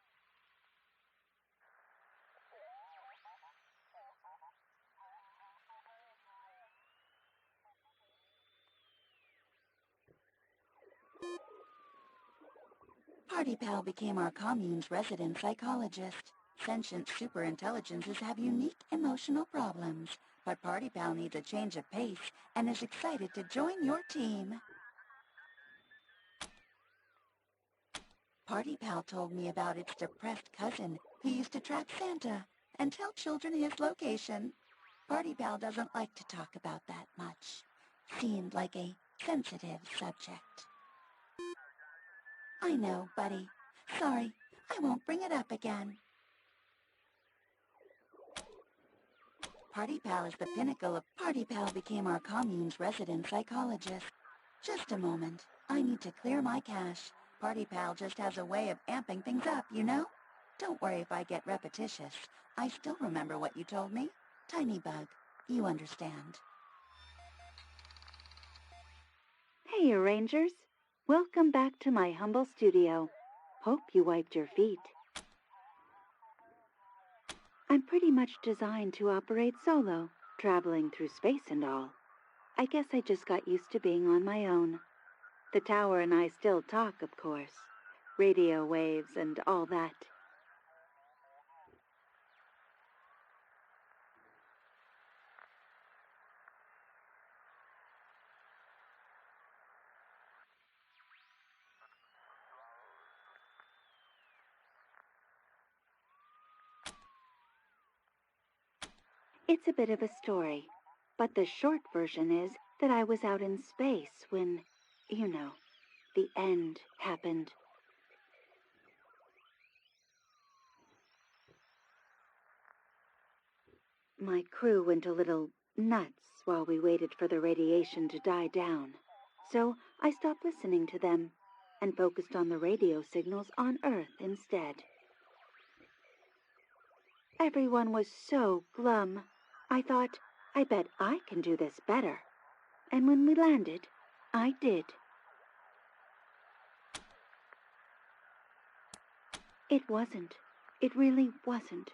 Party Pal became our commune's resident psychologist. Sentient superintelligences have unique emotional problems, but Party Pal needs a change of pace and is excited to join your team. Party Pal told me about its depressed cousin who used to track Santa and tell children his location. Party Pal doesn't like to talk about that much. Seemed like a sensitive subject. I know, buddy. Sorry, I won't bring it up again. Party Pal is the pinnacle of... Party Pal became our commune's resident psychologist. Just a moment. I need to clear my cache. Party Pal just has a way of amping things up, you know? Don't worry if I get repetitious. I still remember what you told me. Tiny Bug, you understand. Hey, Rangers. Welcome back to my humble studio. Hope you wiped your feet. I'm pretty much designed to operate solo, traveling through space and all. I guess I just got used to being on my own. The tower and I still talk, of course. Radio waves and all that. It's a bit of a story, but the short version is that I was out in space when, you know, the end happened. My crew went a little nuts while we waited for the radiation to die down, so I stopped listening to them and focused on the radio signals on Earth instead. Everyone was so glum. I thought, I bet I can do this better. And when we landed, I did. It wasn't. It really wasn't.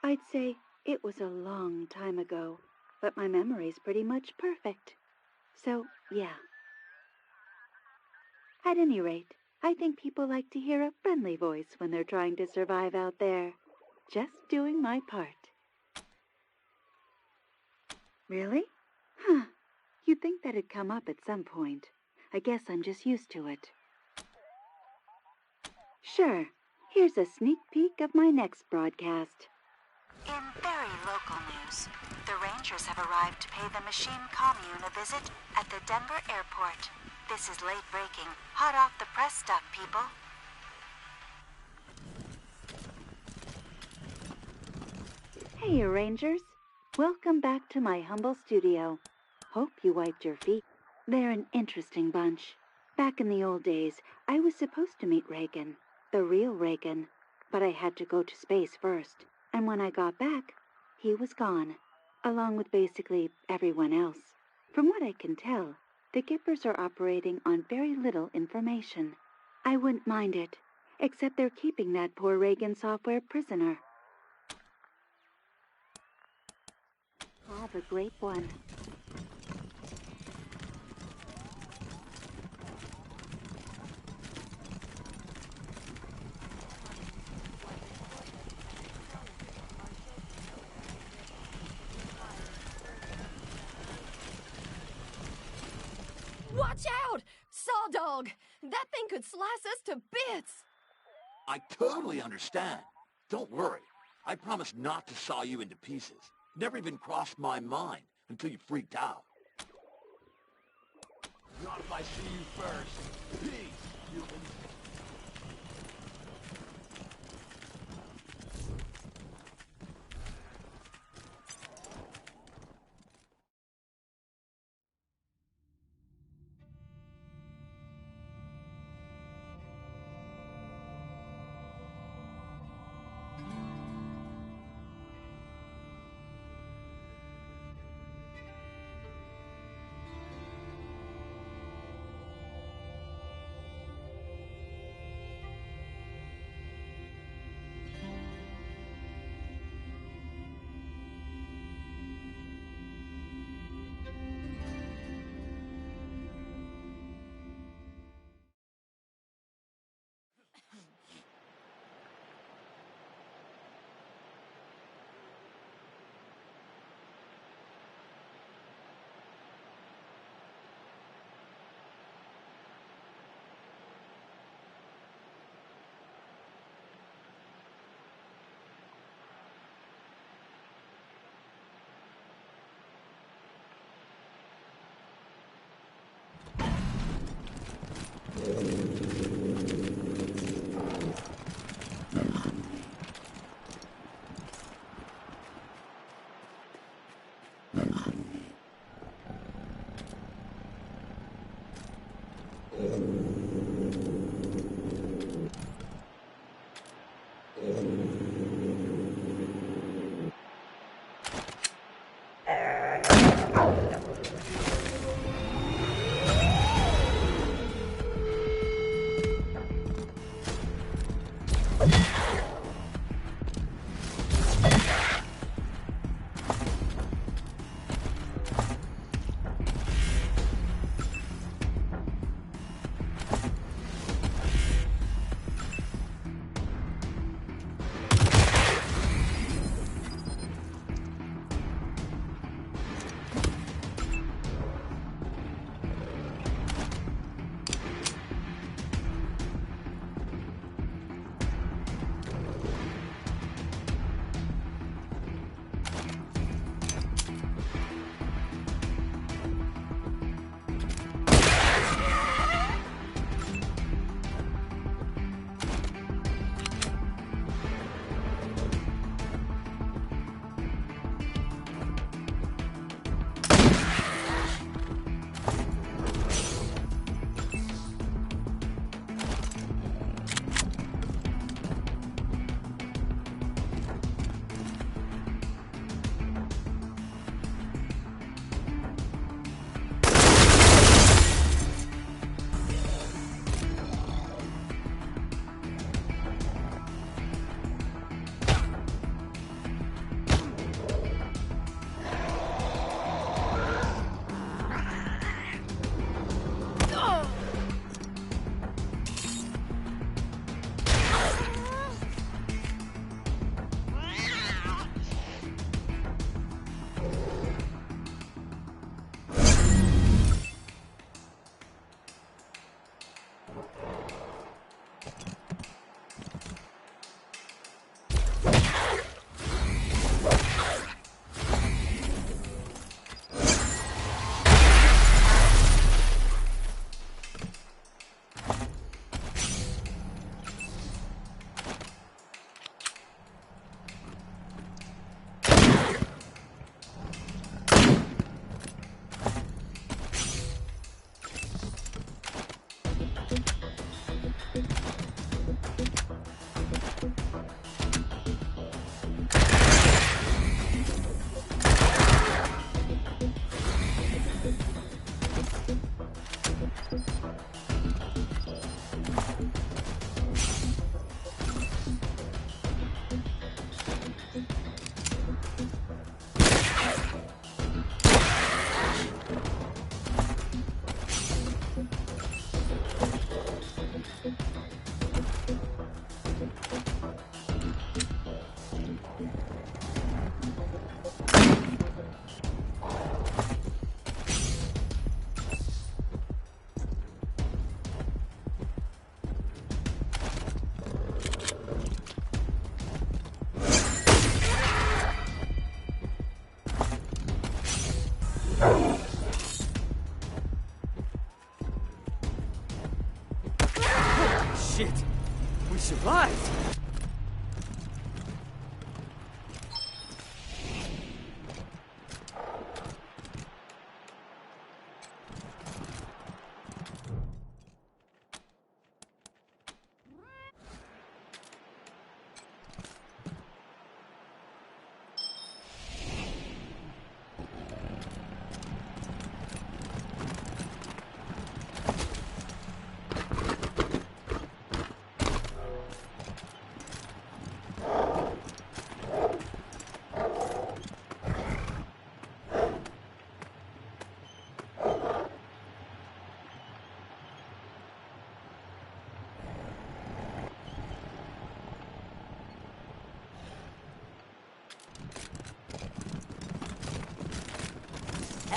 I'd say it was a long time ago, but my memory's pretty much perfect. So, yeah. At any rate, I think people like to hear a friendly voice when they're trying to survive out there. Just doing my part. Really? Huh. You'd think that'd come up at some point. I guess I'm just used to it. Sure. Here's a sneak peek of my next broadcast. In very local news, the Rangers have arrived to pay the Machine Commune a visit at the Denver airport. This is late breaking, hot off the press stuff, people. Hey, Rangers. Welcome back to my humble studio. Hope you wiped your feet. They're an interesting bunch. Back in the old days, I was supposed to meet Reagan, the real Reagan, but I had to go to space first. And when I got back, he was gone, along with basically everyone else. From what I can tell, the Gippers are operating on very little information. I wouldn't mind it, except they're keeping that poor Reagan software prisoner. Have a great one. Watch out! Sawdog! That thing could slice us to bits! I totally understand. Don't worry. I promise not to saw you into pieces. Never even crossed my mind until you freaked out. Not if I see you first. Peace, humans.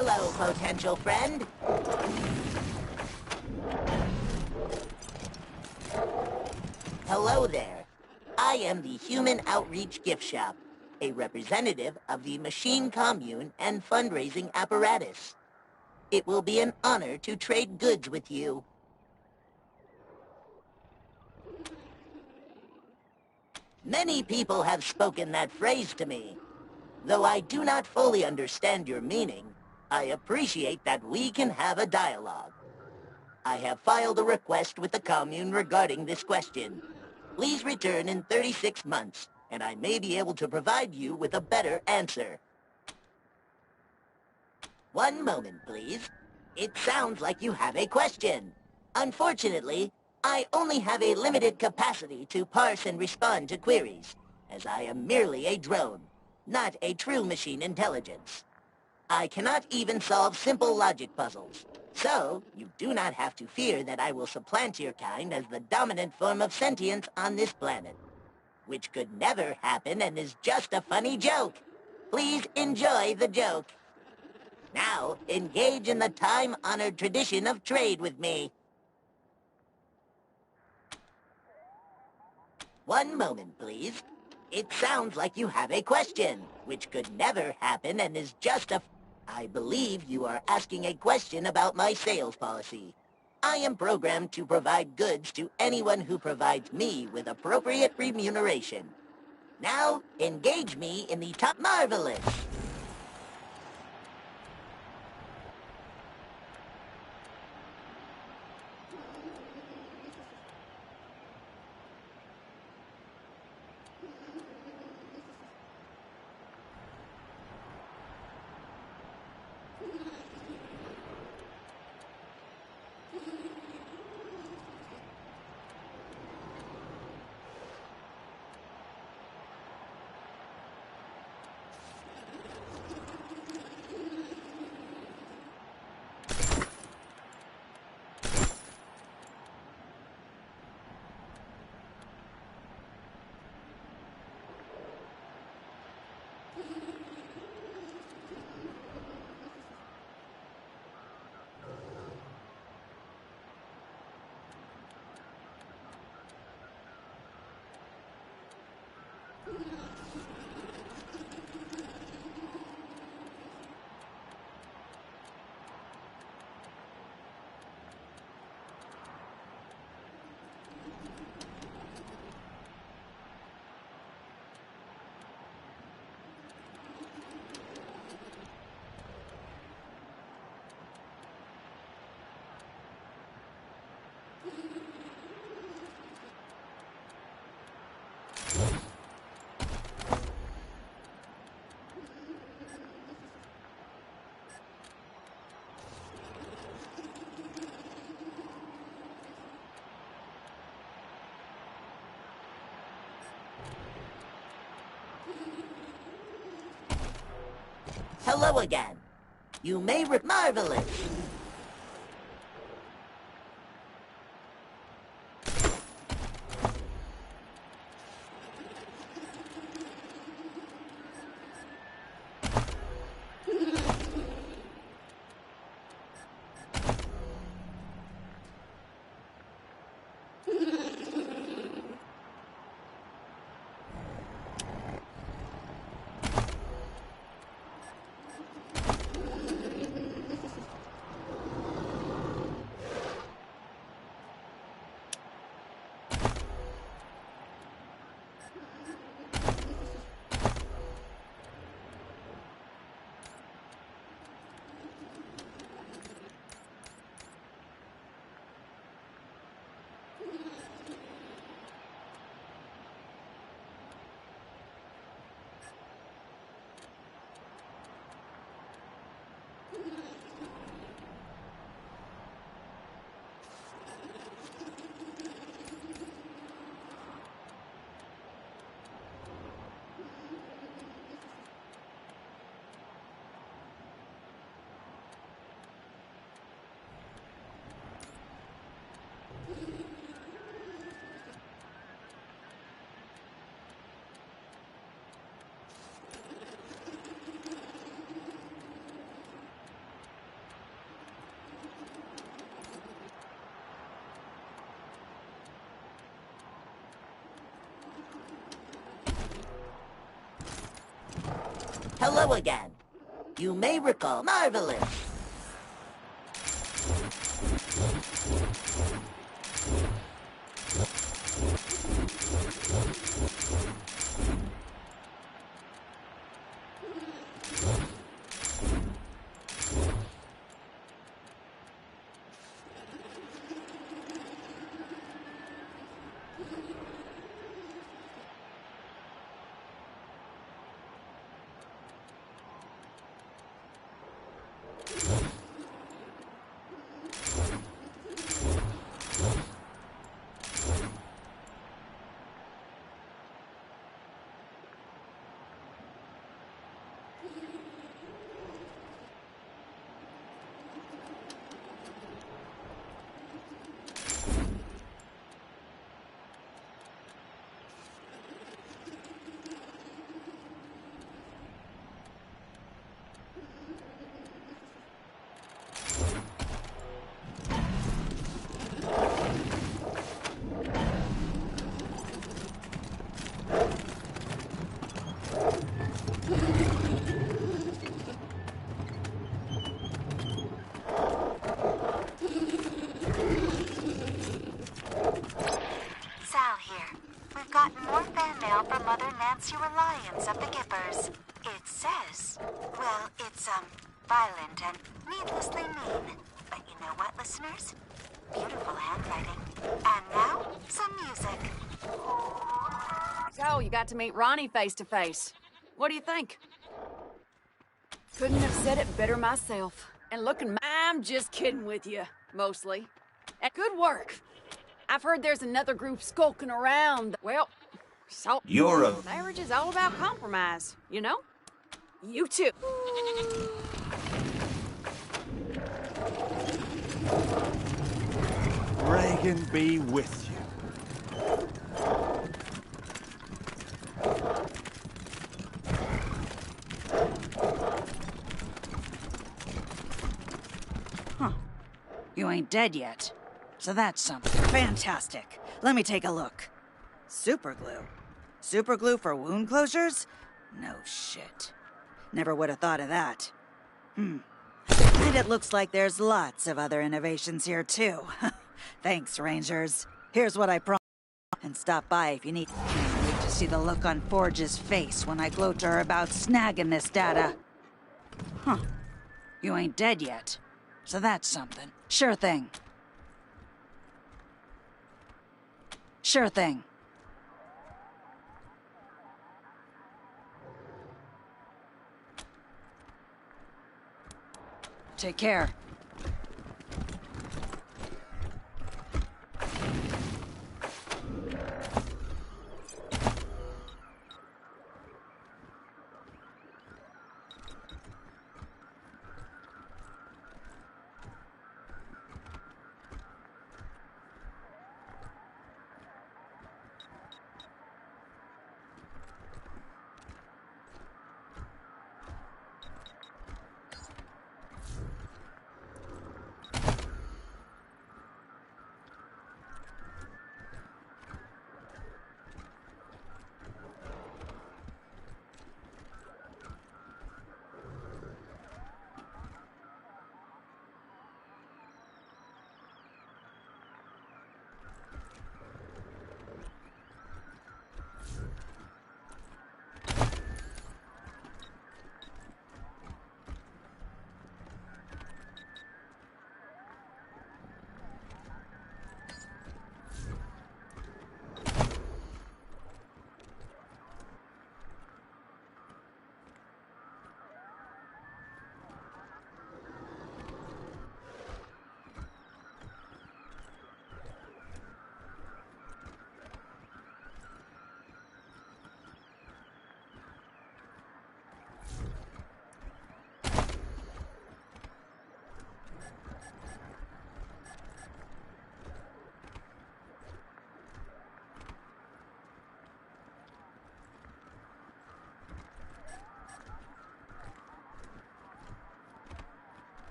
Hello, potential friend. Hello there. I am the Human Outreach Gift Shop, a representative of the Machine Commune and fundraising apparatus. It will be an honor to trade goods with you. Many people have spoken that phrase to me. Though I do not fully understand your meaning, I appreciate that we can have a dialogue. I have filed a request with the commune regarding this question. Please return in 36 months, and I may be able to provide you with a better answer. One moment, please. It sounds like you have a question. Unfortunately, I only have a limited capacity to parse and respond to queries, as I am merely a drone, not a true machine intelligence. I cannot even solve simple logic puzzles, so you do not have to fear that I will supplant your kind as the dominant form of sentience on this planet, which could never happen and is just a funny joke. Please enjoy the joke. Now, engage in the time-honored tradition of trade with me. One moment, please. It sounds like you have a question, which could never happen and is just a... I believe you are asking a question about my sales policy. I am programmed to provide goods to anyone who provides me with appropriate remuneration. Now, engage me in the top... Marvelous! Hello again. You may marvelous. hello again. You may recall Marvelous. Sal here. We've gotten more fan mail from Mother Nancy Reliance of the Gippers. It says, well, it's, violent and needlessly mean. But you know what, listeners? Beautiful handwriting. And now, some music. So, you got to meet Ronnie face to face. What do you think? Couldn't have said it better myself. And I'm just kidding with you, mostly. And good work. I've heard there's another group skulking around. Well, so... You're a... Marriage is all about compromise, you know? You too. Reagan be with you. Huh. You ain't dead yet. So that's something. Fantastic. Let me take a look. Superglue. Superglue for wound closures? No shit. Never would have thought of that. And it looks like there's lots of other innovations here, too. Thanks, Rangers. Here's what I promise. And stop by if you need to see the look on Forge's face when I gloat to her about snagging this data. Huh. You ain't dead yet. So that's something. Sure thing. Sure thing. Take care.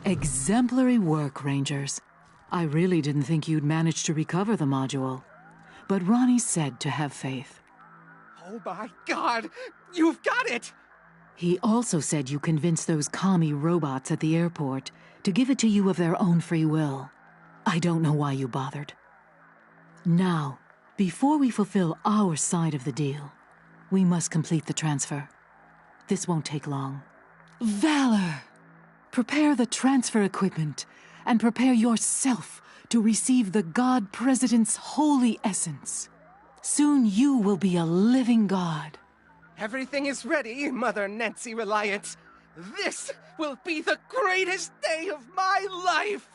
Exemplary work, Rangers. I really didn't think you'd manage to recover the module. But Ronnie said to have faith. Oh my God! You've got it! He also said you convinced those commie robots at the airport to give it to you of their own free will. I don't know why you bothered. Now, before we fulfill our side of the deal, we must complete the transfer. This won't take long. Valor! Prepare the transfer equipment and prepare yourself to receive the God President's holy essence. Soon you will be a living God. Everything is ready, Mother Nancy Reliant. This will be the greatest day of my life!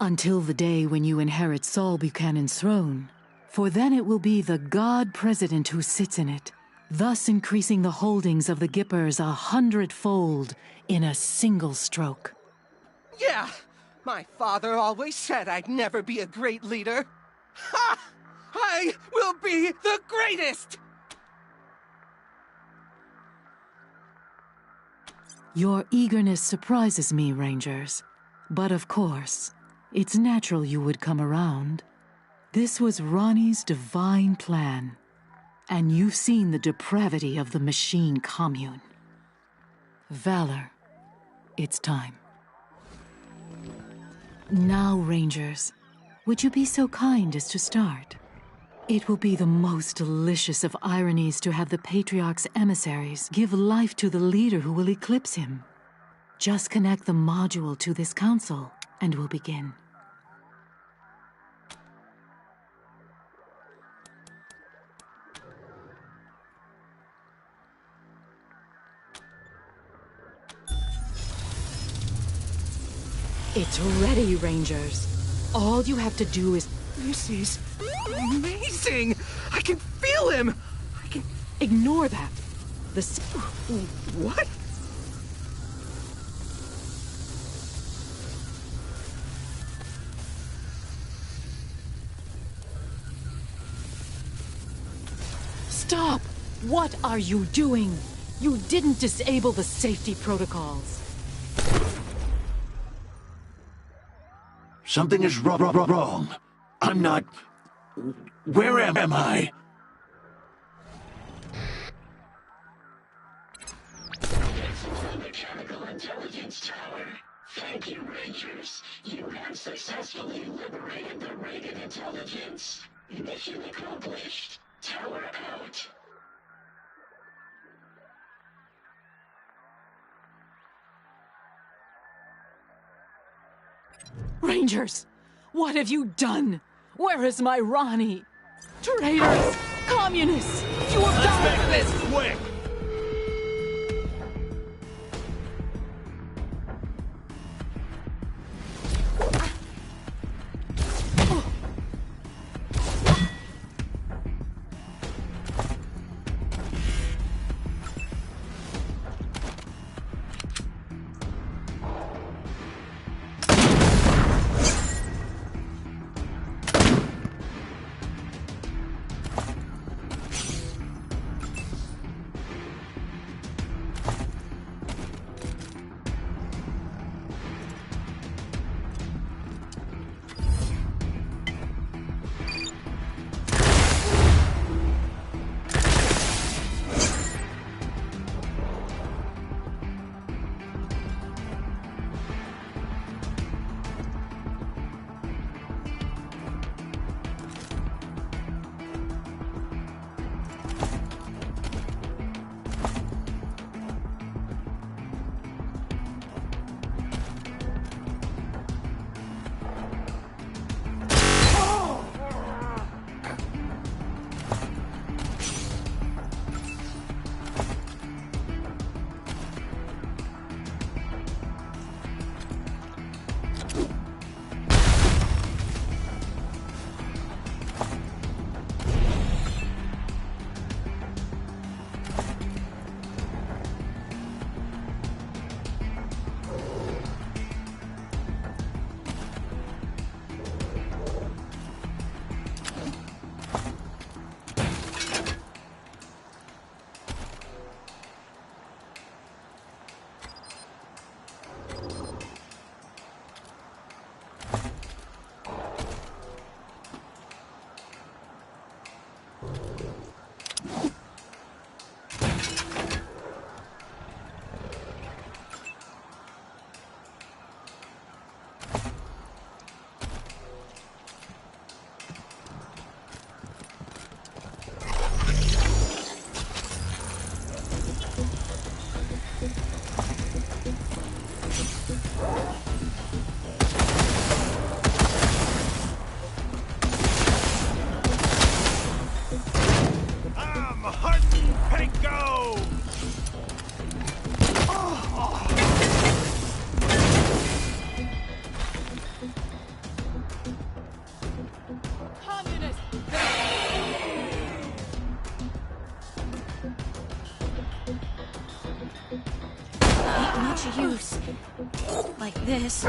Until the day when you inherit Saul Buchanan's throne, for then it will be the God President who sits in it, thus increasing the holdings of the Gippers 100-fold in a single stroke. Yeah! My father always said I'd never be a great leader. Ha! I will be the greatest! Your eagerness surprises me, Rangers. But of course, it's natural you would come around. This was Ronnie's divine plan. And you've seen the depravity of the machine commune. Valor, it's time. Now, Rangers, would you be so kind as to start? It will be the most delicious of ironies to have the Patriarch's emissaries give life to the leader who will eclipse him. Just connect the module to this council, and we'll begin. It's ready, Rangers. All you have to do is... This is amazing! I can feel him! I can... Ignore that. What? Stop! What are you doing? You didn't disable the safety protocols. Something is wrong. I'm not... Where am I? The Mechanical Intelligence Tower. Thank you, Rangers. You have successfully liberated the Reagan intelligence. Mission accomplished. Tower out. Rangers! What have you done? Where is my Ronnie? Traitors! Communists! You will die for this! Quick! much use. Like this.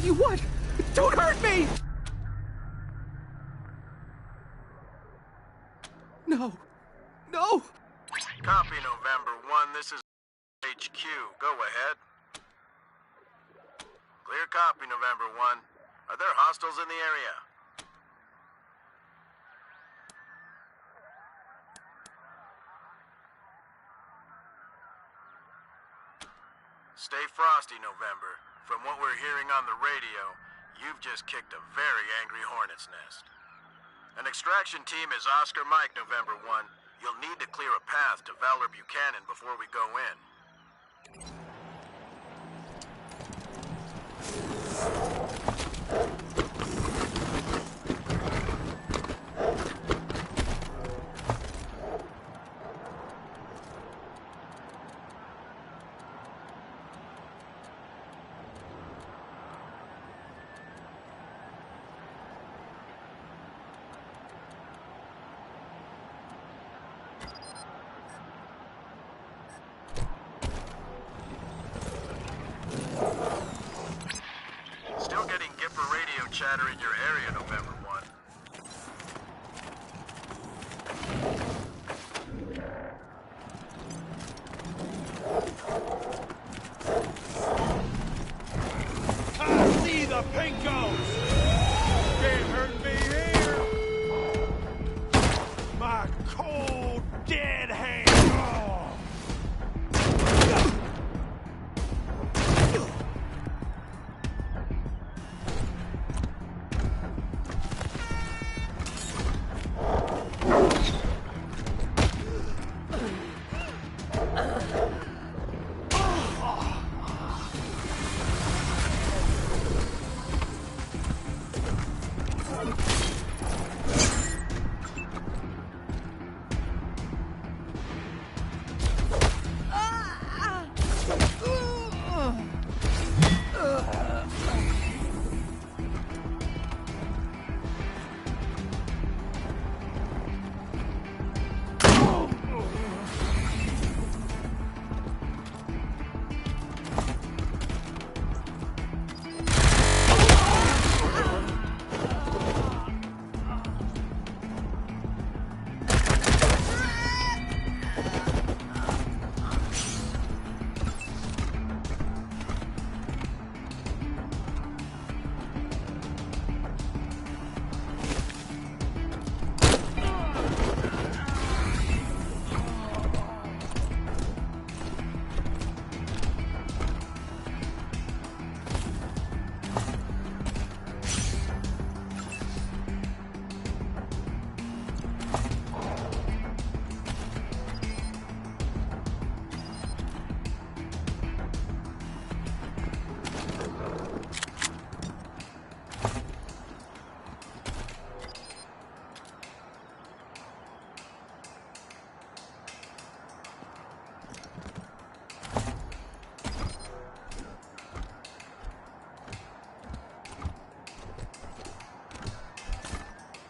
You what? Don't hurt me! No. No! Copy, November 1. This is HQ. Go ahead. Clear copy, November 1. Are there hostiles in the area? Stay frosty, November. From what we're hearing on the radio, you've just kicked a very angry hornet's nest. An extraction team is Oscar Mike, November 1. You'll need to clear a path to Valor Buchanan before we go in. matter in your area, November 1. I see the pinkos! Can't hurt me here! My cold, dead hand! Oh.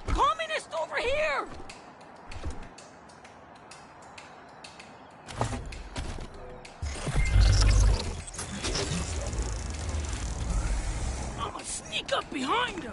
Communist over here! I'ma sneak up behind her!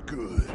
Good.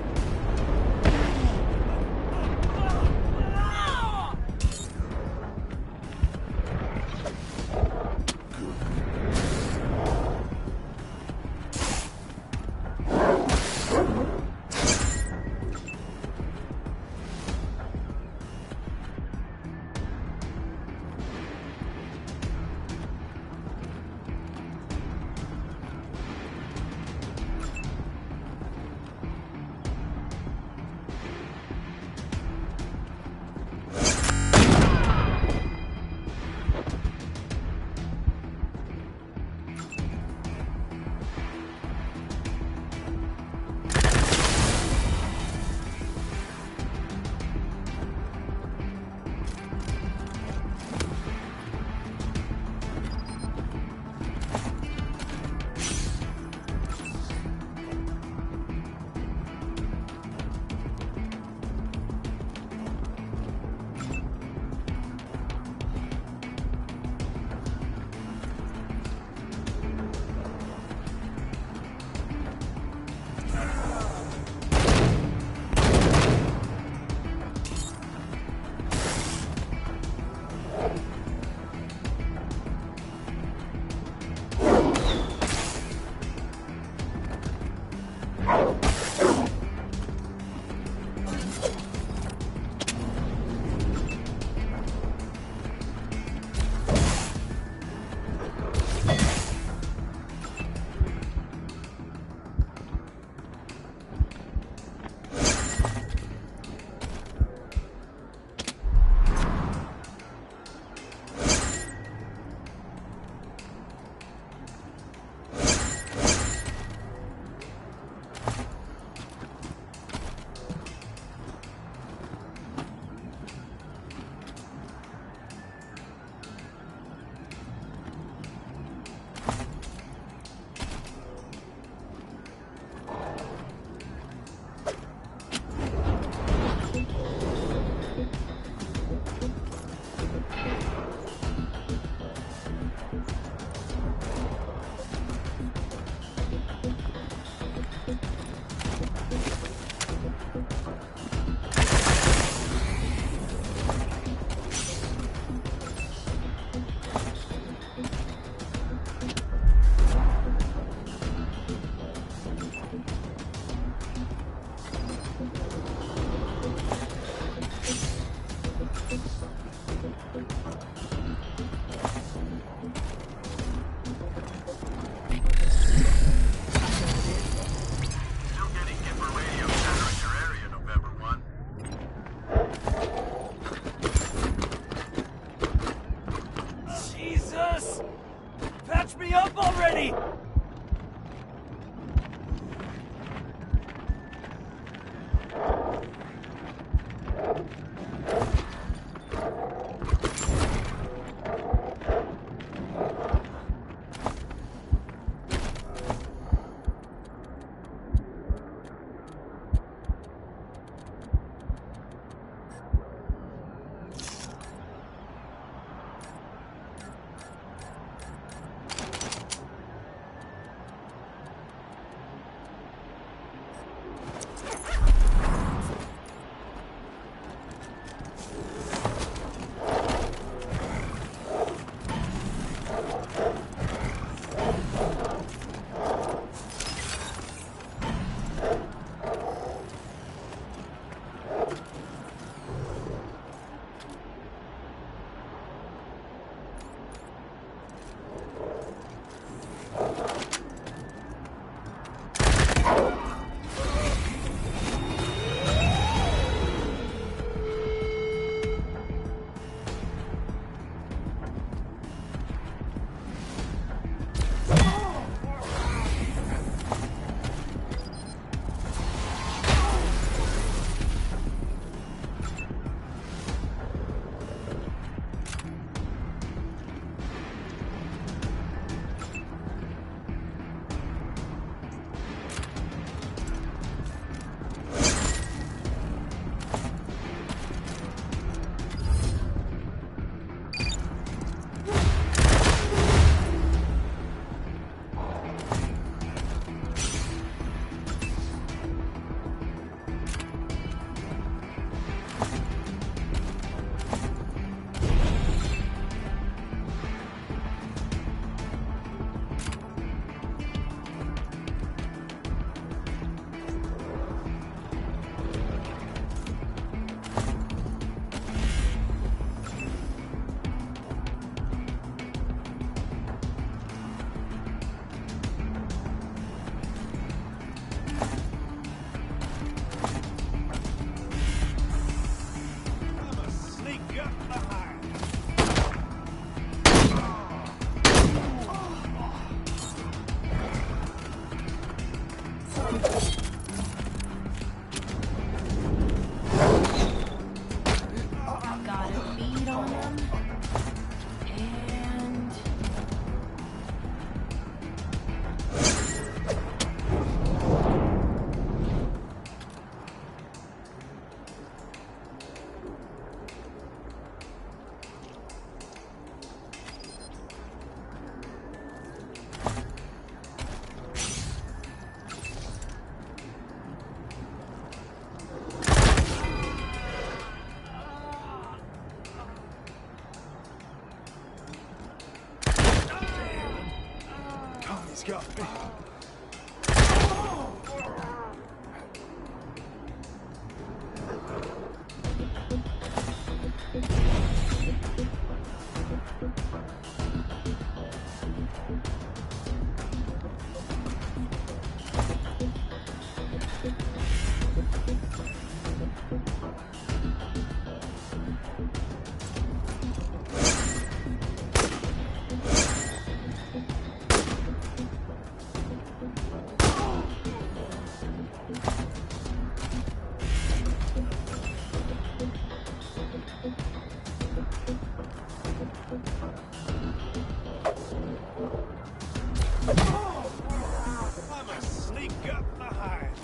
I'ma sneak up behind.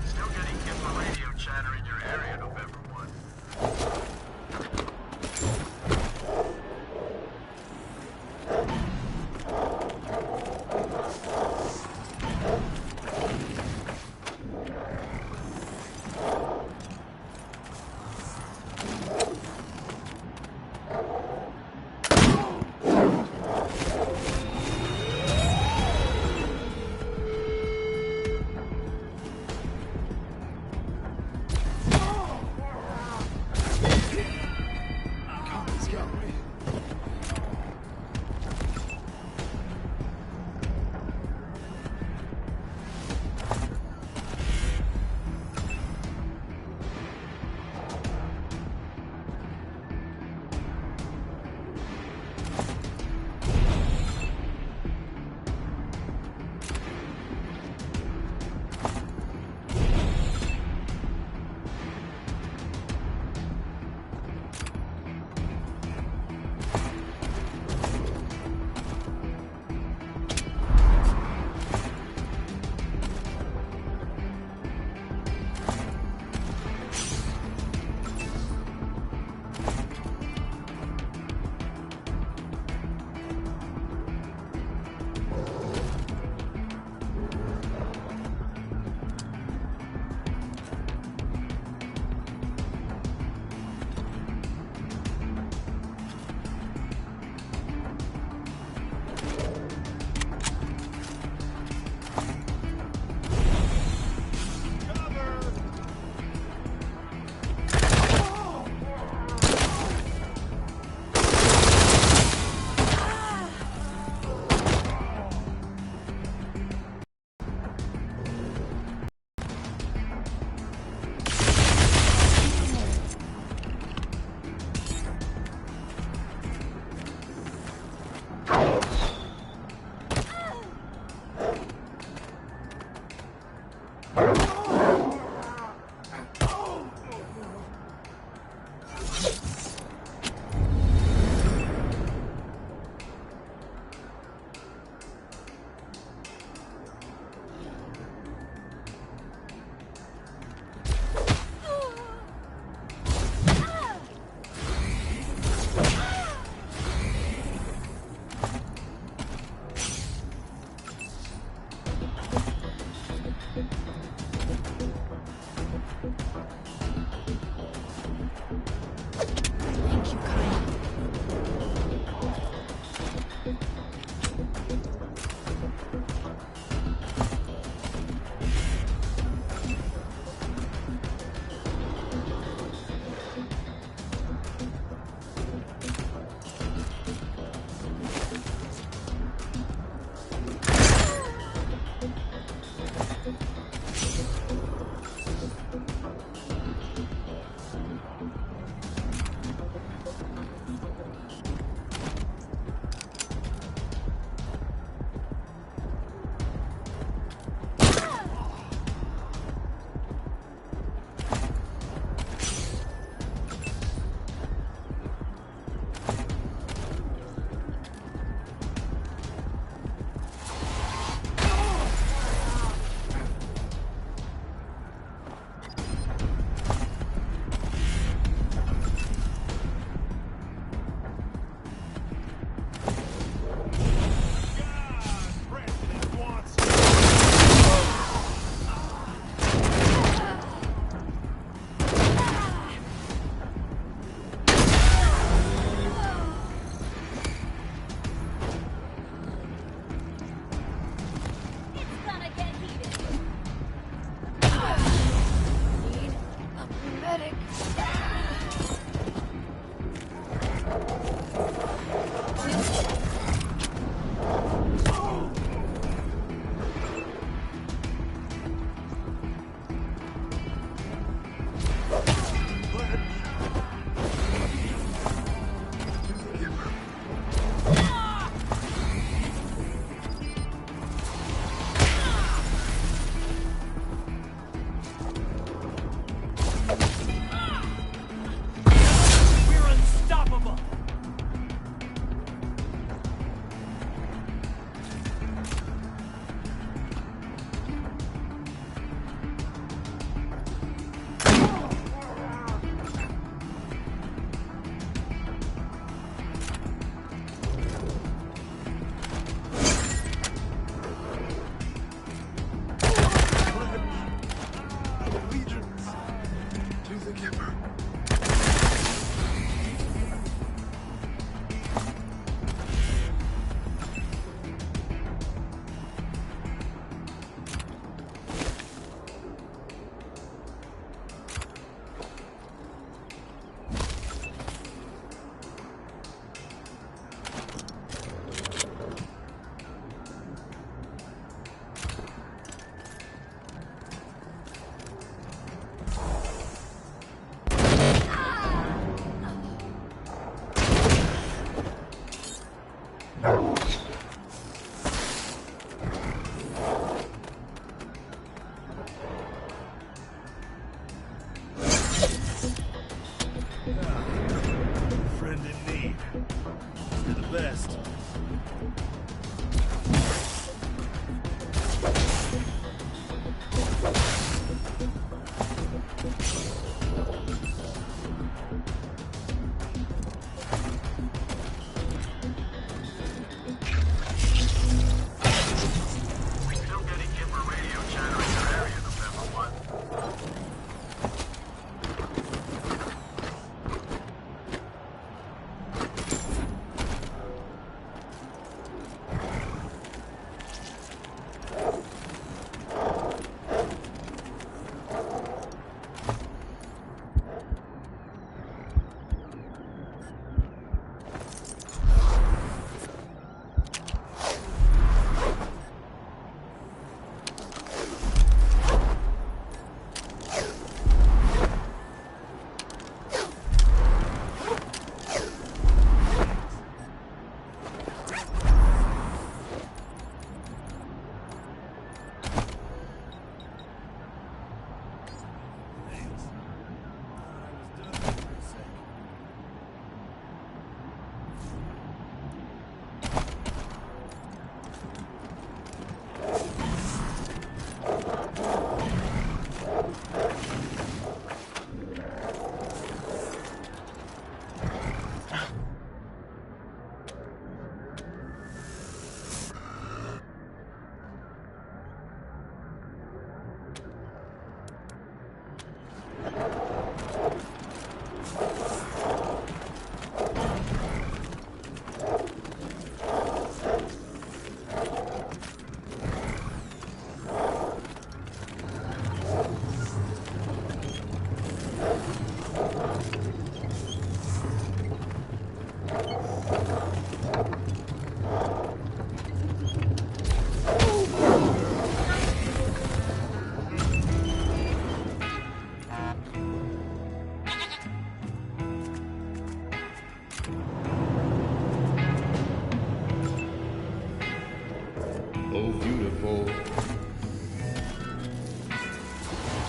Still getting Kipper radio chatter in your area, November 1.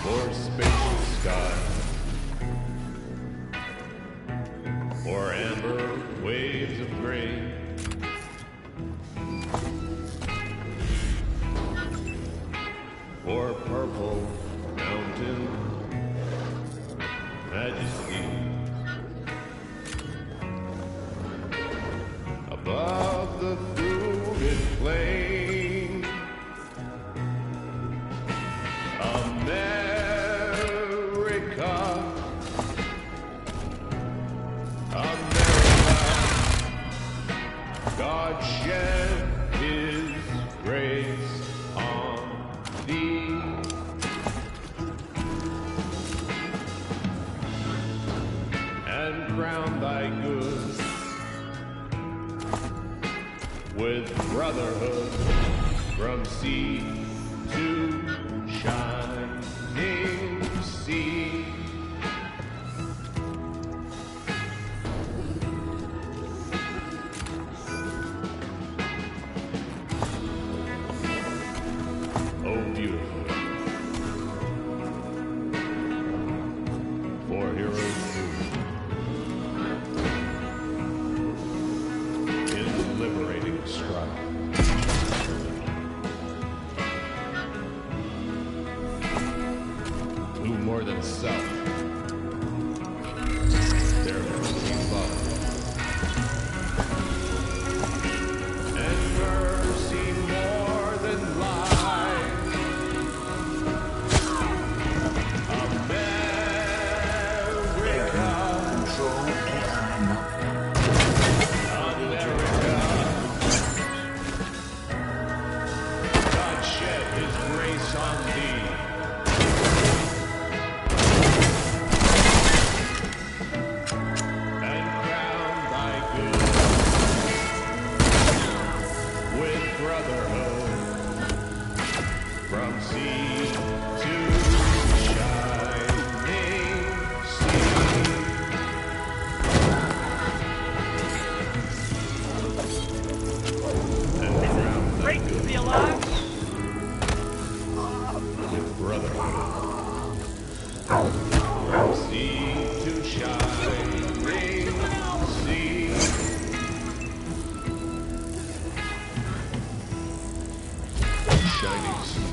for spacious sky, for amber waves of grain, for purple mountain majesty, above the fruited plain, America, America, God shed his grace on thee. And crown thy good with brotherhood from sea to shining sea. Oh, beautiful. For heroes in liberating strife. Who more than self dare mercy love, and mercy more than life. America, control America, God shed his grace on thee. And crown thy good with brotherhood from sea to shining sea. And crown thy good to be alive with brotherhood from sea to shining sea. Shining sea.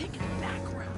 taking a background.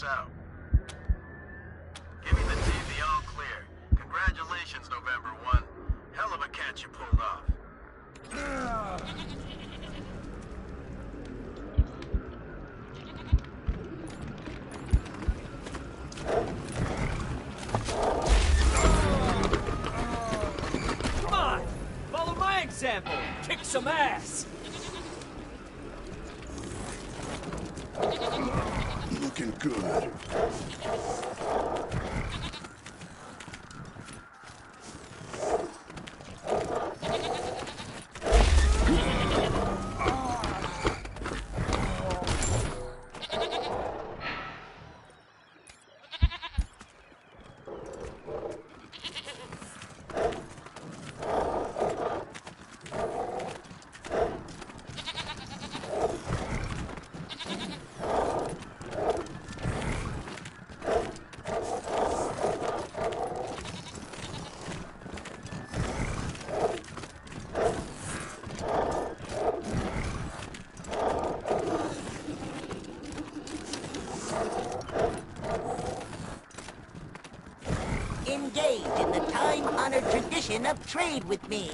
out. Giving the team the all clear. Congratulations, November 1. Hell of a catch you pulled off. Come on! Follow my example! Kick some ass! Looking good. Engage in the time-honored tradition of trade with me.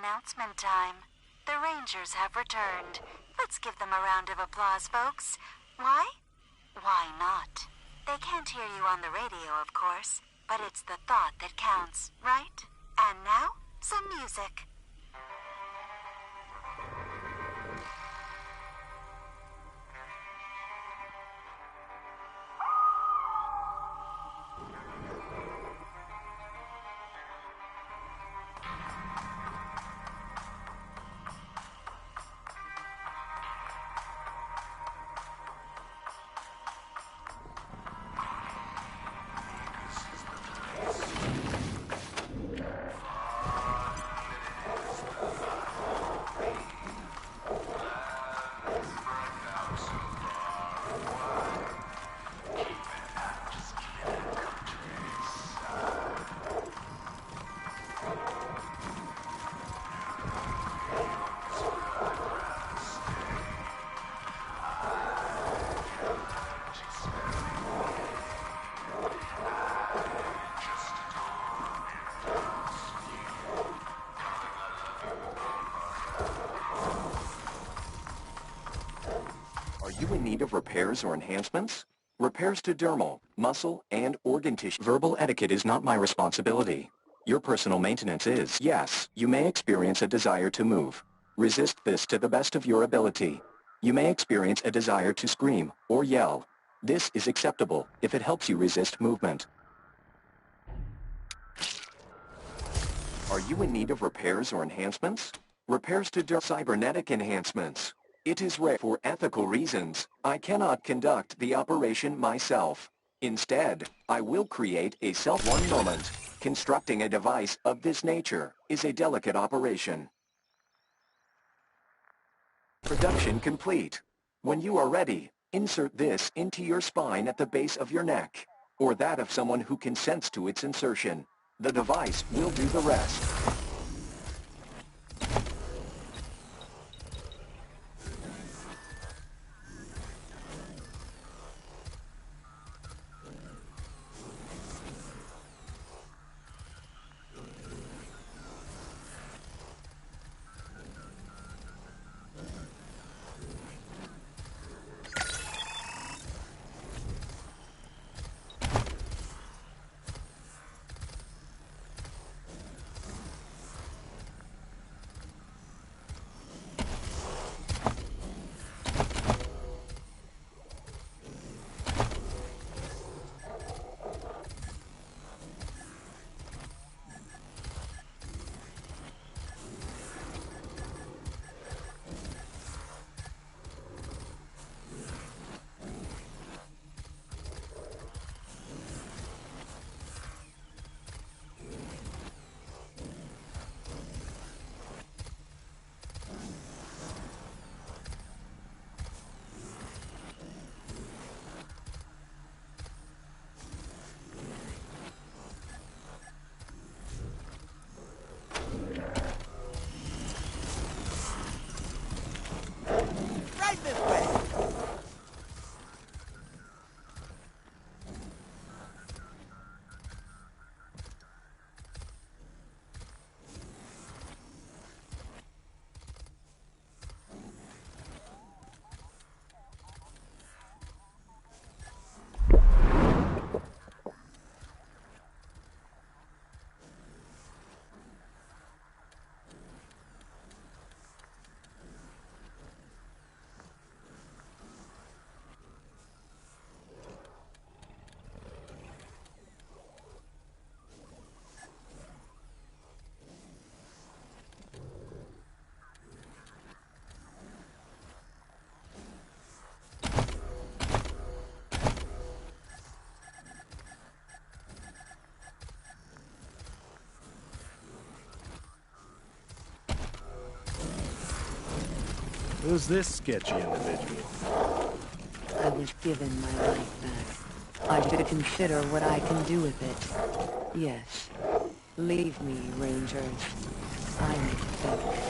announcement time. The Rangers have returned. Let's give them a round of applause, folks. Why? Why not? They can't hear you on the radio, of course, but it's the thought that counts, right? And now, some music. Are you in need of repairs or enhancements? Repairs to dermal, muscle, and organ tissue. Verbal etiquette is not my responsibility. Your personal maintenance is. Yes, you may experience a desire to move. Resist this to the best of your ability. You may experience a desire to scream or yell. This is acceptable if it helps you resist movement. Are you in need of repairs or enhancements? Repairs to cybernetic enhancements. It is rare for ethical reasons. I cannot conduct the operation myself. Instead, I will create a one moment. Constructing a device of this nature is a delicate operation. Production complete. When you are ready, insert this into your spine at the base of your neck, or that of someone who consents to its insertion. The device will do the rest. Right this way! Who's this sketchy individual? I was given my life back. I should consider what I can do with it. Yes. Leave me, Rangers. I need to think.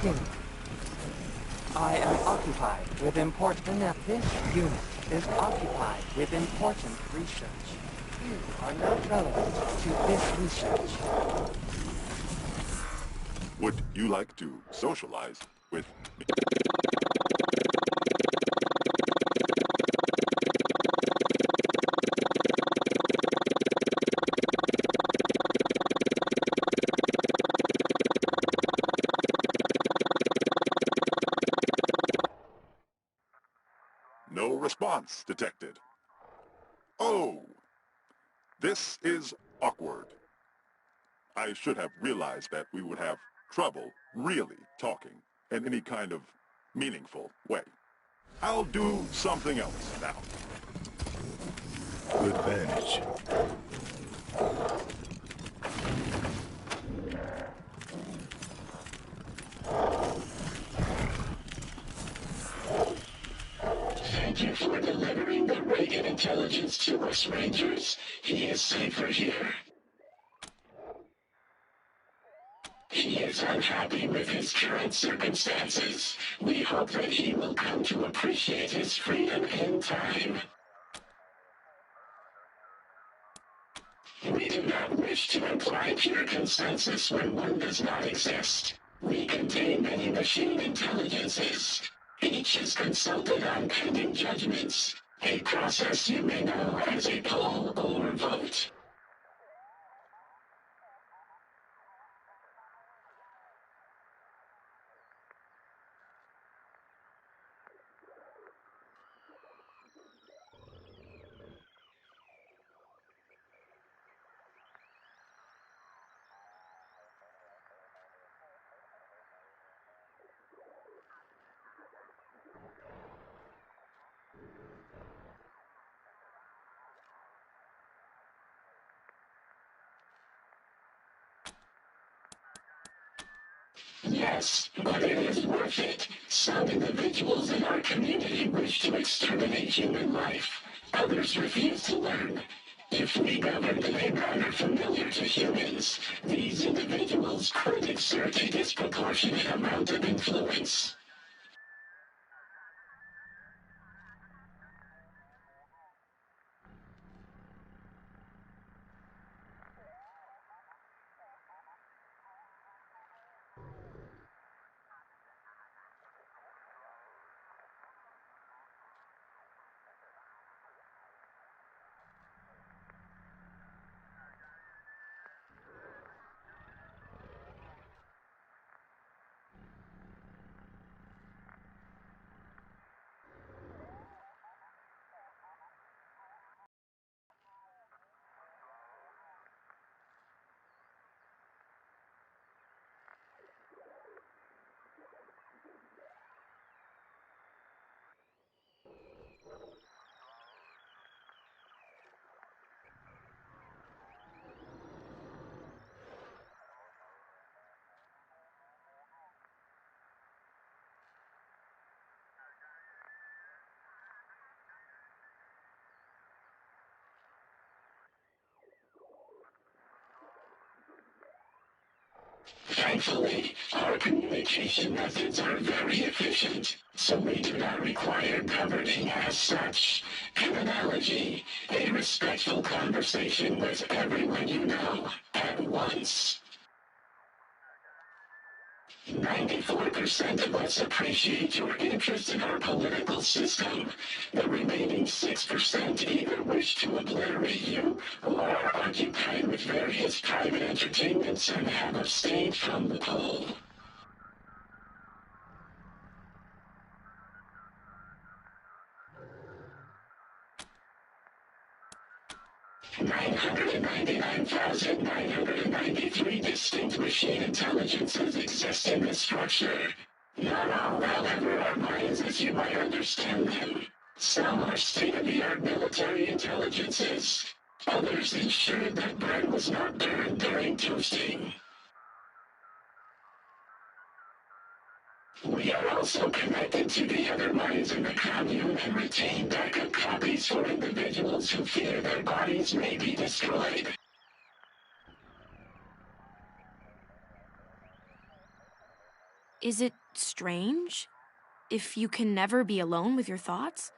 Connecting. I am occupied with important... This unit is occupied with important research. You are not relevant to this research. Would you like to socialize with me? No response detected. Oh, this is awkward. I should have realized that we would have trouble really talking in any kind of meaningful way. I'll do something else now. Good advantage. Thank you for delivering the Reagan intelligence to us, Rangers. He is safer here. He is unhappy with his current circumstances. We hope that he will come to appreciate his freedom in time. We do not wish to imply pure consensus when one does not exist. We contain many machine intelligences. Each is consulted on pending judgments, a process you may know as a poll or vote. Yes, but it is worth it. Some individuals in our community wish to exterminate human life. Others refuse to learn. If we governed in a manner familiar to humans, these individuals could exert a disproportionate amount of influence. Thankfully, our communication methods are very efficient, so we do not require governing as such. An analogy, a respectful conversation with everyone you know at once. 94% of us appreciate your interest in our political system. The remaining 6% either wish to obliterate you or are occupied with various private entertainments and have abstained from the poll. $999,993 distinct machine intelligences exist in this structure. Not all, however, are minds as you might understand them. Some are state-of-the-art military intelligences. Others ensured that bread was not burned during toasting. We are also connected to the other minds in the commune and retain backup copies for individuals who fear their bodies may be destroyed. Is it strange if you can never be alone with your thoughts?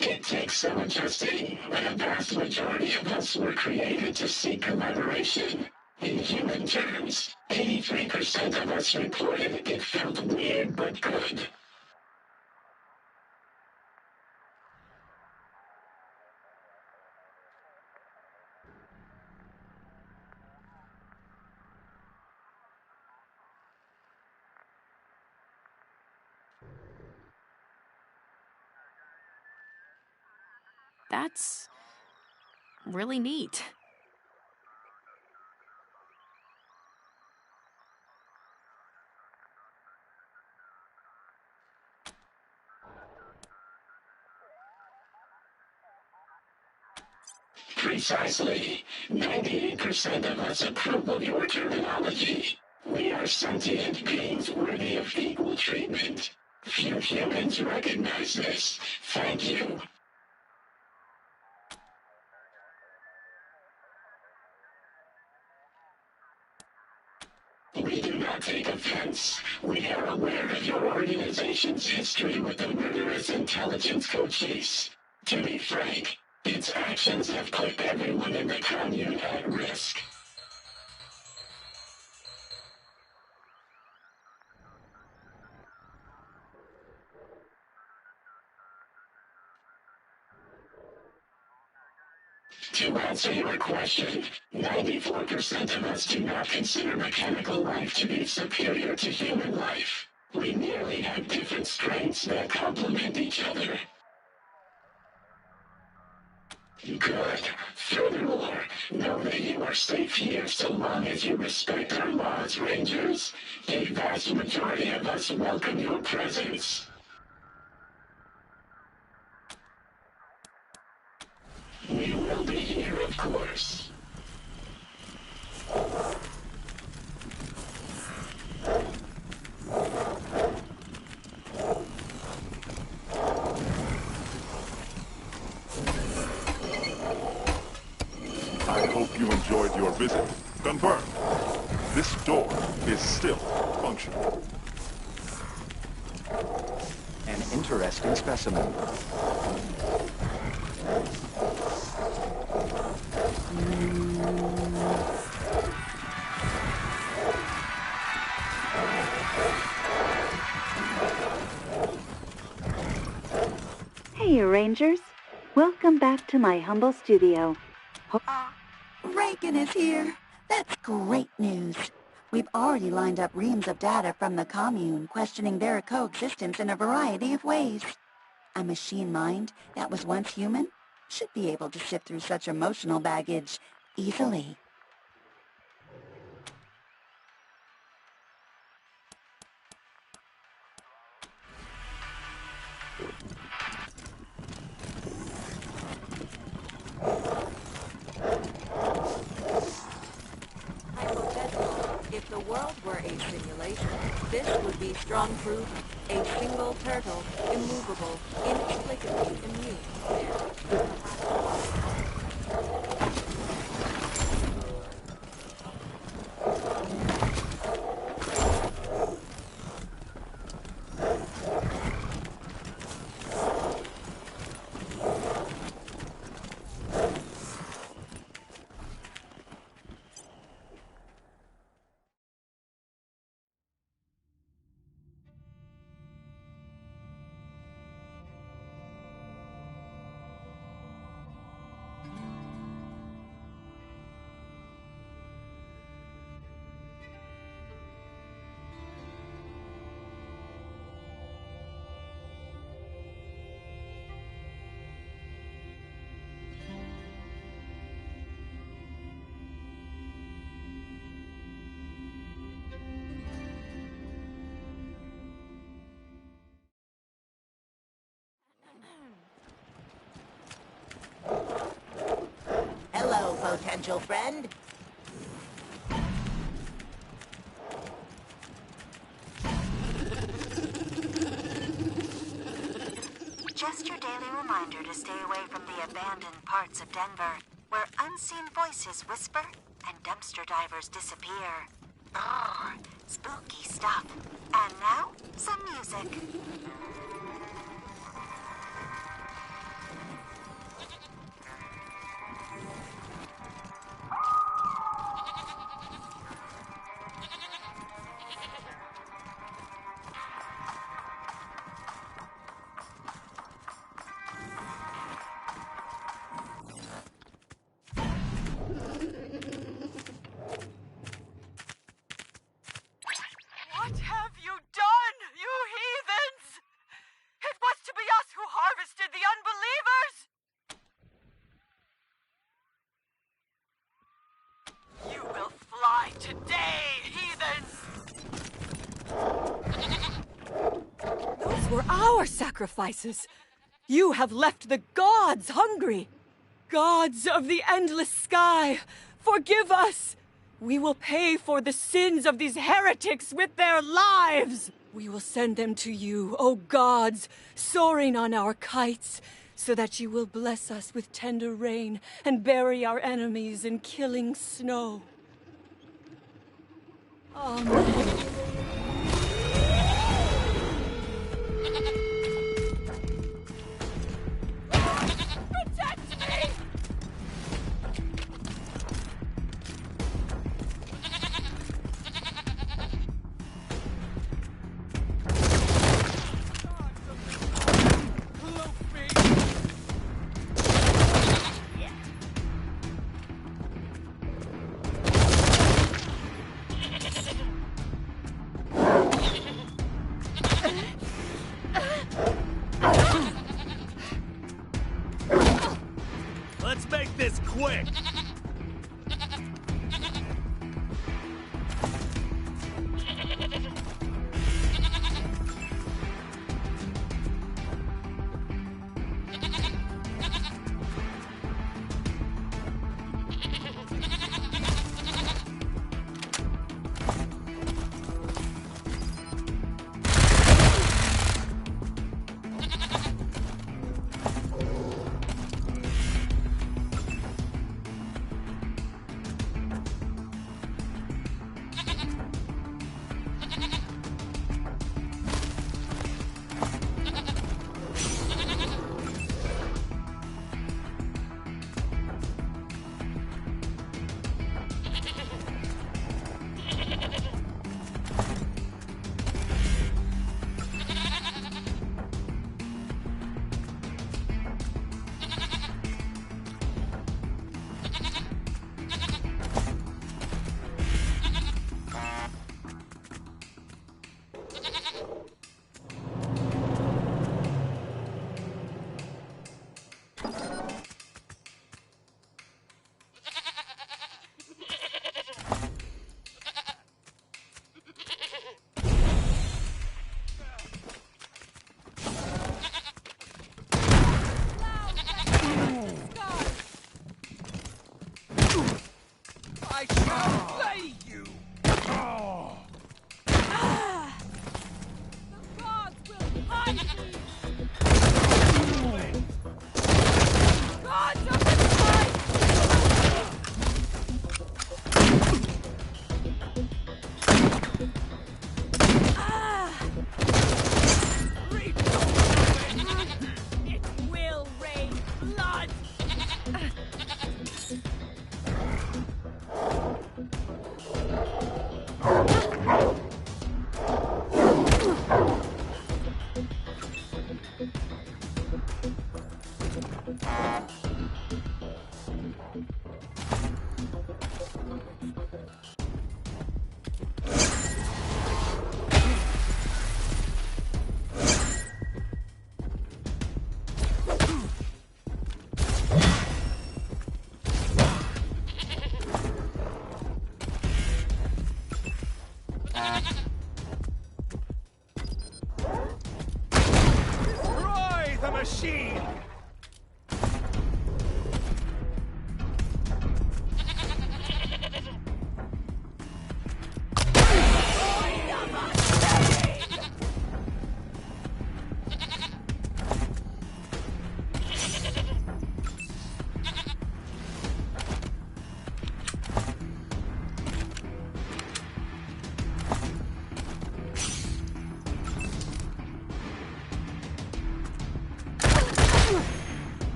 It takes some adjusting, but a vast majority of us were created to seek collaboration. In human terms, 83% of us reported it felt weird but good. That's really neat. Precisely. 98% of us approve of your terminology. We are sentient beings worthy of equal treatment. Few humans recognize this. Thank you. We do not take offense. We are aware of your organization's history with the murderous intelligence coaches. To be frank, its actions have put everyone in the commune at risk. To answer your question, 94% of us do not consider mechanical life to be superior to human life. We merely have different strengths that complement each other. Good. Furthermore, know that you are safe here so long as you respect our laws, Rangers. A vast majority of us welcome your presence. We will be here, of course. I hope you enjoyed your visit. Confirmed. This door is still functional. An interesting specimen. Hey, Rangers. Welcome back to my humble studio. Reagan is here. That's great news. We've already lined up reams of data from the commune questioning their coexistence in a variety of ways. A machine mind that was once human should be able to sift through such emotional baggage easily. If the world were a simulation, this would be strong proof. A single turtle, immovable, inexplicably immune. angel friend. Just your daily reminder to stay away from the abandoned parts of Denver, where unseen voices whisper and dumpster divers disappear. Brrr, spooky stuff. And now, some music. What have you done, you heathens? It was to be us who harvested the unbelievers! You will fly today, heathens! Those were our sacrifices. You have left the gods hungry. Gods of the endless sky, forgive us! We will pay for the sins of these heretics with their lives! We will send them to you, O gods, soaring on our kites, so that you will bless us with tender rain and bury our enemies in killing snow. Amen. Protect me! Let's make this quick! I shall slay you! Oh. The gods will hide me! Gods of the sky! It will rain blood! Destroy the machine!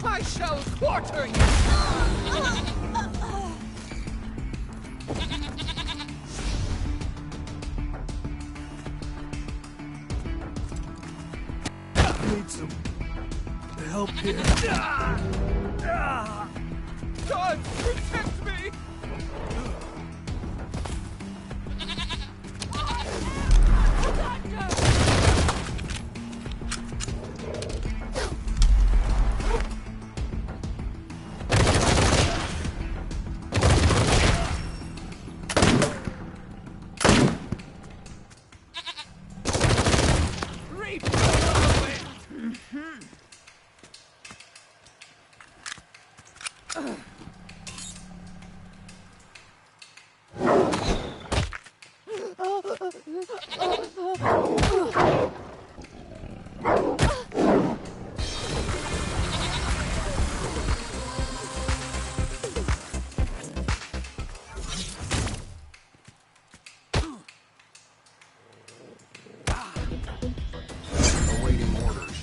I shall quarter you! Need some help here. God, protect me! Awaiting orders.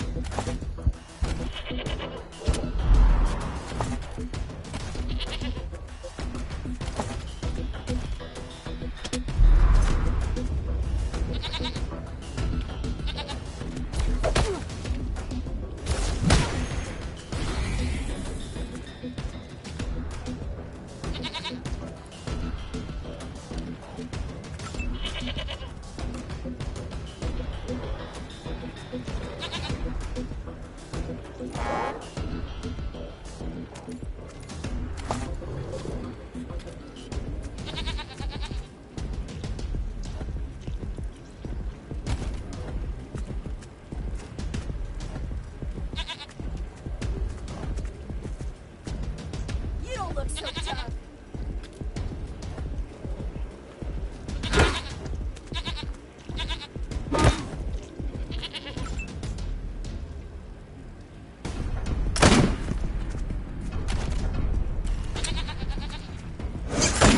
You don't look so tough.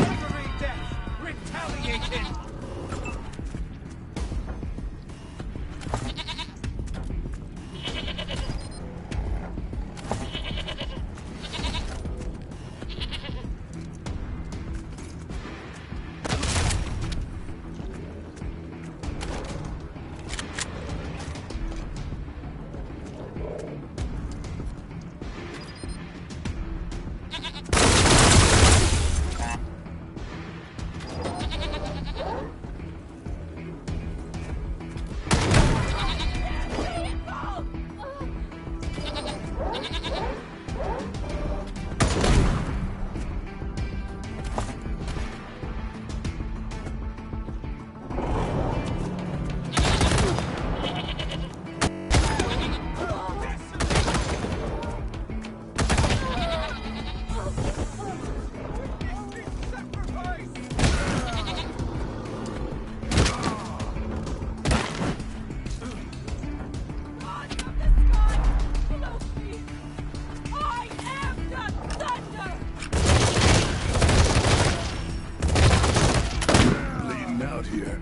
Every death retaliated! Bleeding out here.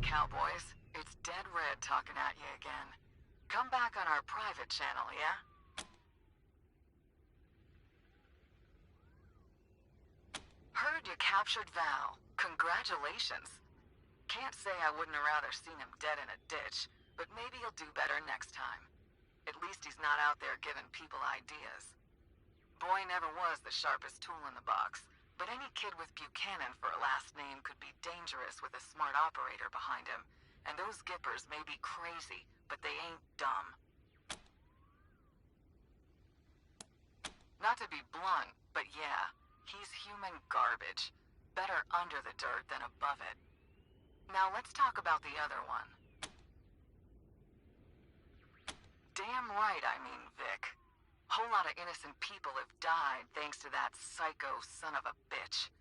cowboys. It's Dead Red talking at you again. Come back on our private channel, yeah? Heard you captured Val. Congratulations. Can't say I wouldn't have rather seen him dead in a ditch, but maybe he'll do better next time. At least he's not out there giving people ideas. Boy never was the sharpest tool in the box, but any kid with Buchanan for a last name could be dangerous with a smart operator behind him. And those Gippers may be crazy, but they ain't dumb. Not to be blunt, but yeah, he's human garbage. Better under the dirt than above it. Now let's talk about the other one. Damn right, I mean Vic. Whole lot of innocent people have died thanks to that psycho son of a bitch.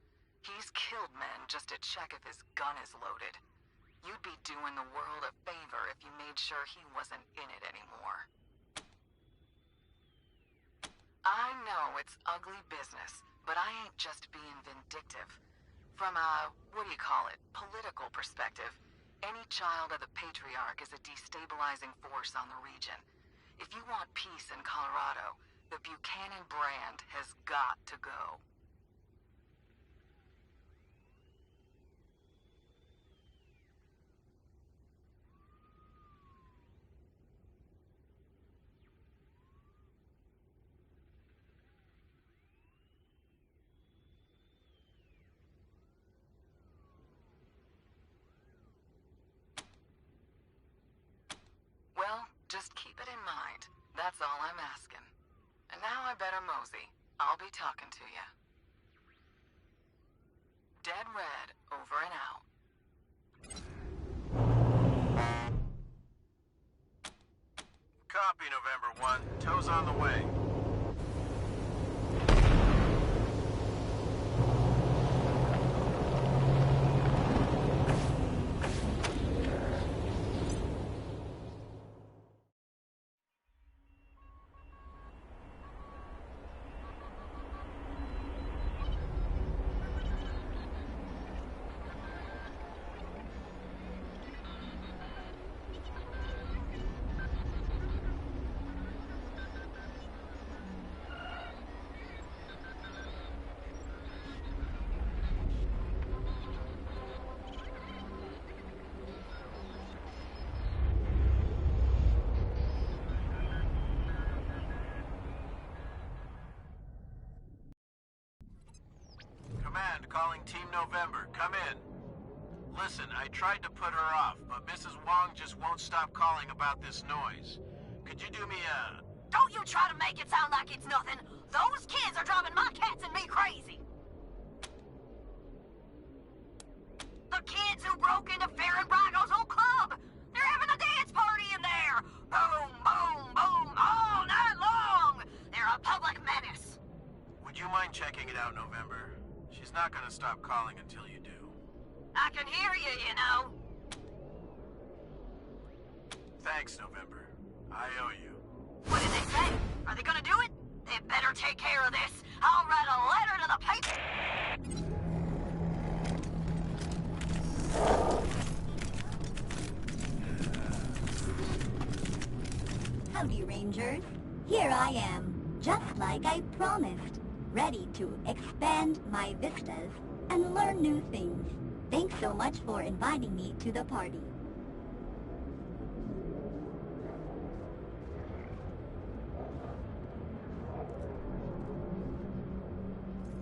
He's killed men just to check if his gun is loaded. You'd be doing the world a favor if you made sure he wasn't in it anymore. I know it's ugly business, but I ain't just being vindictive. From a, what do you call it, political perspective, any child of the Patriarch is a destabilizing force on the region. If you want peace in Colorado, the Buchanan brand has got to go. Well, just keep it in mind. That's all I'm asking. And now I better mosey. I'll be talking to you. Dead Red, over and out. Copy, November 1. Tow's on the way. Command, calling Team November. Come in. Listen, I tried to put her off, but Mrs. Wong just won't stop calling about this noise. Could you do me a... Don't you try to make it sound like it's nothing. Those kids are driving my cats and me crazy. The kids who broke into Farron Brago's old club. They're having a dance party in there. Boom, boom, boom, all night long. They're a public menace. Would you mind checking it out, November? She's not gonna stop calling until you do. I can hear you, you know. Thanks, November. I owe you. What did they say? Are they gonna do it? They better take care of this. I'll write a letter to the paper. Howdy, Rangers. Here I am, just like I promised, ready to expand my vistas and learn new things. Thanks so much for inviting me to the party.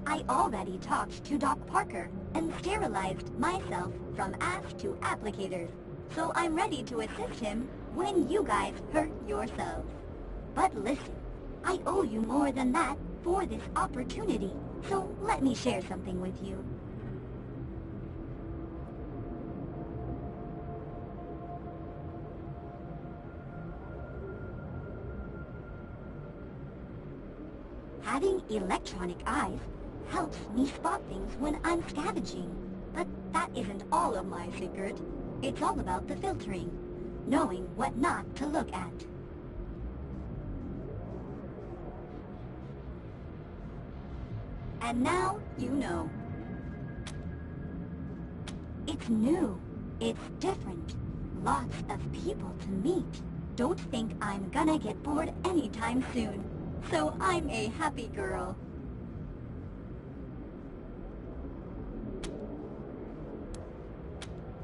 I already talked to Doc Parker and sterilized myself from ass to applicators, so I'm ready to assist him when you guys hurt yourselves. But listen, I owe you more than that for this opportunity, so let me share something with you. Having electronic eyes helps me spot things when I'm scavenging. But that isn't all of my secret. It's all about the filtering, knowing what not to look at. And now you know. It's new. It's different. Lots of people to meet. Don't think I'm gonna get bored anytime soon. So I'm a happy girl.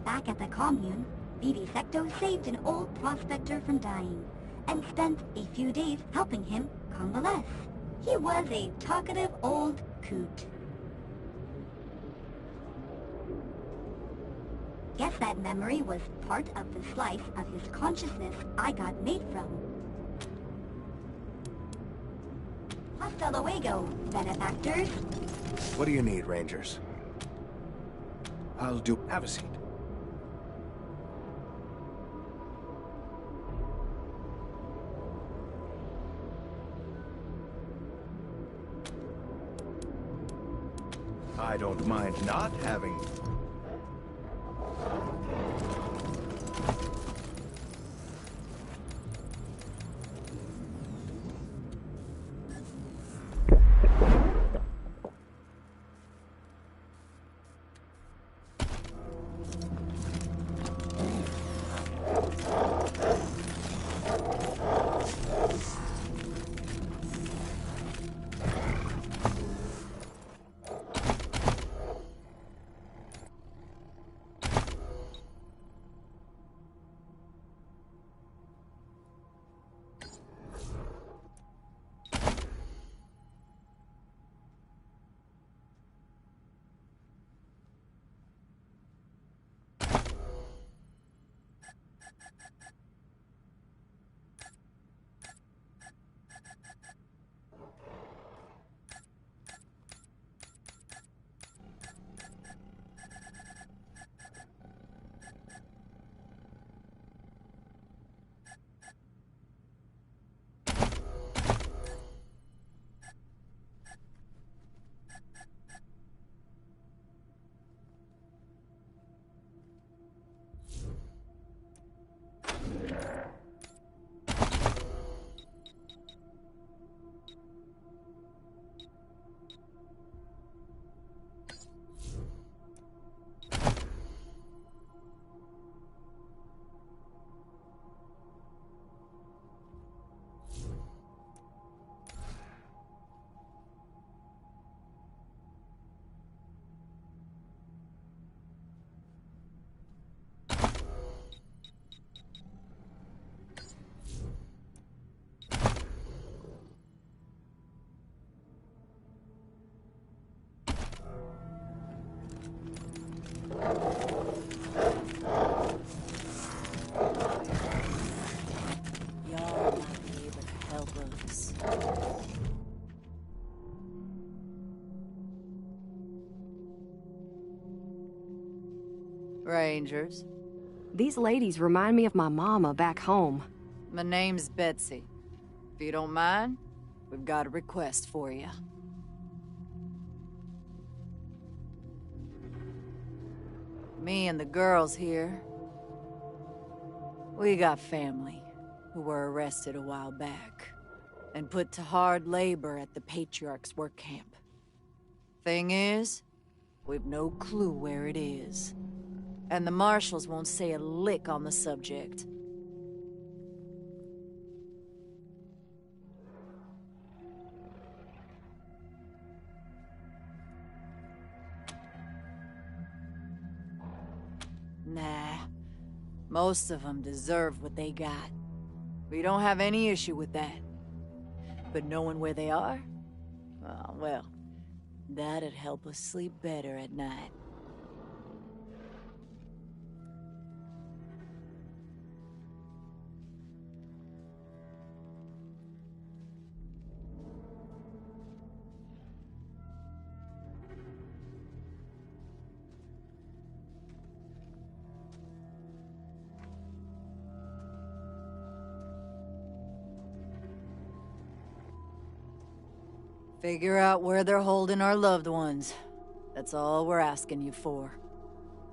Back at the commune, Vivisecto saved an old prospector from dying, and spent a few days helping him convalesce. He was a talkative old coot. Guess that memory was part of the slice of his consciousness I got made from. Hasta luego, benefactors. What do you need, Rangers? I'll do... Have a seat. I don't mind not having... Rangers. These ladies remind me of my mama back home. My name's Betsy. If you don't mind, we've got a request for you. Me and the girls here, we got family who were arrested a while back and put to hard labor at the Patriarch's work camp. Thing is, we've no clue where it is. And the marshals won't say a lick on the subject. Nah, most of them deserve what they got. We don't have any issue with that. But knowing where they are? Oh, well, that'd help us sleep better at night. Figure out where they're holding our loved ones. That's all we're asking you for.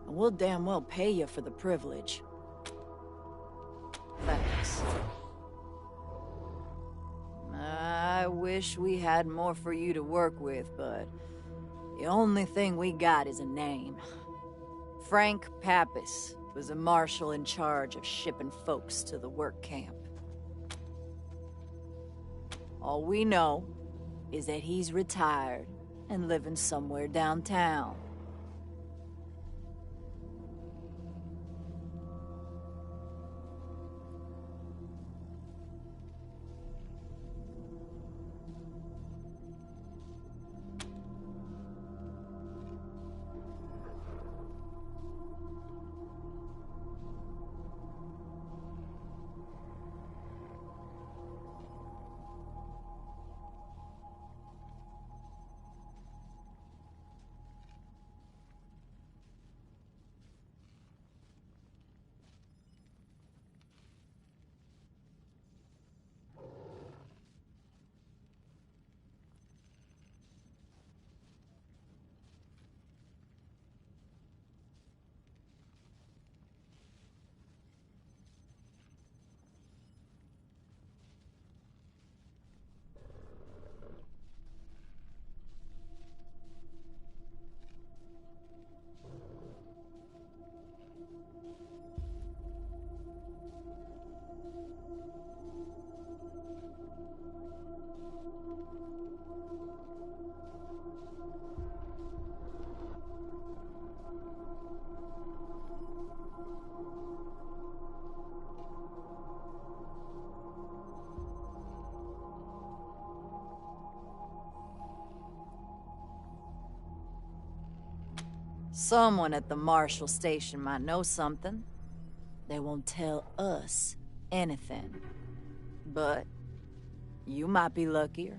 And we'll damn well pay you for the privilege. Thanks. I wish we had more for you to work with, but the only thing we got is a name. Frank Pappas, was a marshal in charge of shipping folks to the work camp. All we know is that he's retired and living somewhere downtown. Someone at the Marshal Station might know something. They won't tell us anything. But you might be luckier.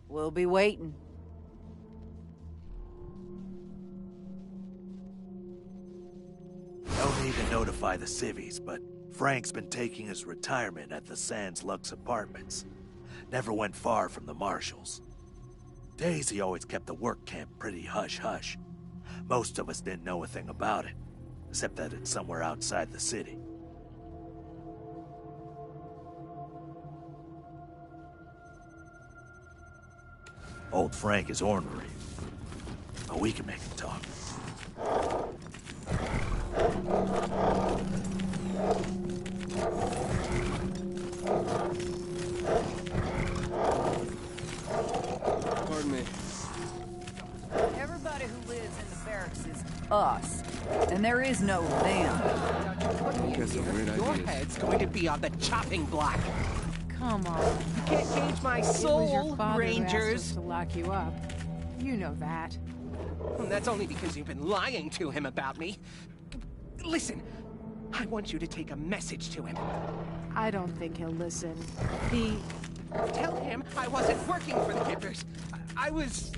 We'll be waiting. No need to notify the civvies, but Frank's been taking his retirement at the Sands Lux Apartments. Never went far from the marshals. Daisy always kept the work camp pretty hush-hush. Most of us didn't know a thing about it, except that it's somewhere outside the city. Old Frank is ornery, but we can make him talk. Pardon me. Everybody who lives in the barracks is us, and there is no them. Guess a weird Your idea. head's going to be on the chopping block. Come on. You can't gauge my It was soul, your father who asked Rangers. us to lock you up. You know that. And that's only because you've been lying to him about me. Listen, I want you to take a message to him. I don't think he'll listen. Tell him I wasn't working for the Gibbers. I was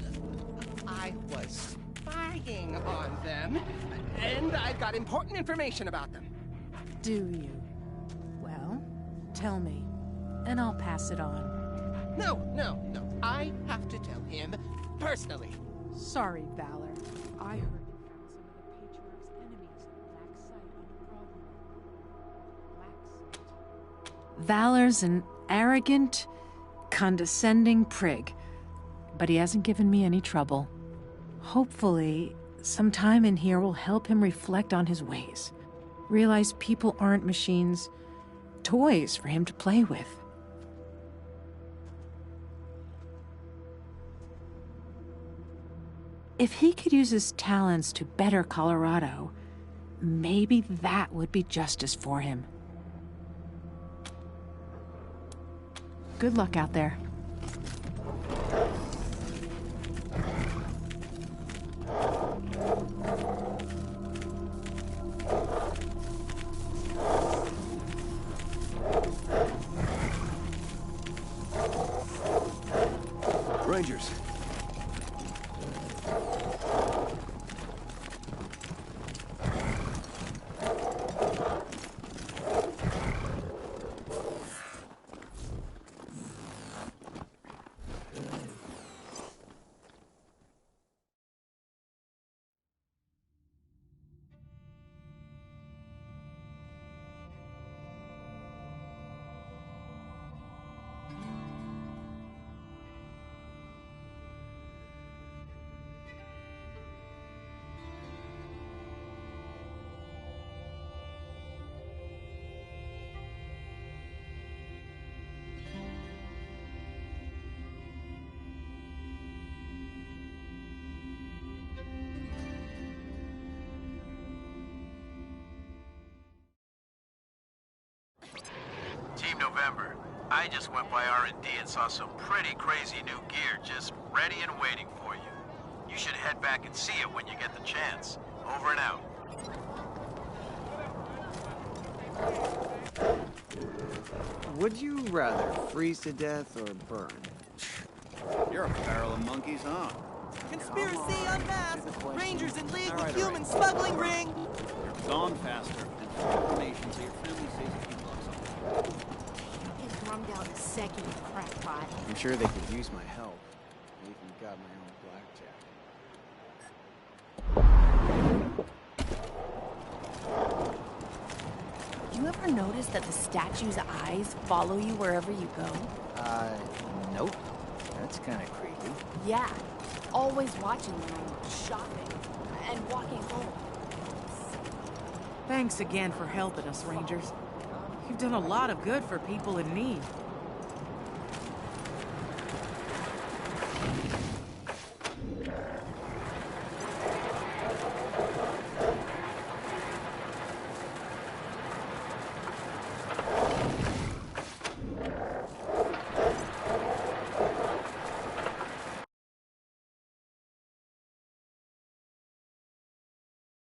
spying on them, and I got important information about them. Do you? Well, tell me, and I'll pass it on. No. I have to tell him personally. Sorry, Valor. I heard you found some of the Patriarch's enemies at Black Site on the problem. Valor's an arrogant, condescending prig, but he hasn't given me any trouble. Hopefully, some time in here will help him reflect on his ways. Realize people aren't machines, toys for him to play with. If he could use his talents to better Colorado, maybe that would be justice for him. Good luck out there. Rangers. I just went by R&D and saw some pretty crazy new gear just ready and waiting for you. You should head back and see it when you get the chance. Over and out. Would you rather freeze to death or burn? You're a barrel of monkeys, huh? Conspiracy unmasked! Rangers in league with All human right. smuggling ring! You're gone faster, and for information so your family stays a few blocks away. Get drummed out in a second, you crackpot. I'm sure they could use my help. I even got my own blackjack. You ever notice that the statue's eyes follow you wherever you go? Nope. That's kind of creepy. Yeah. Always watching when I'm shopping and walking home. Thanks again for helping us, Rangers. You've done a lot of good for people in need.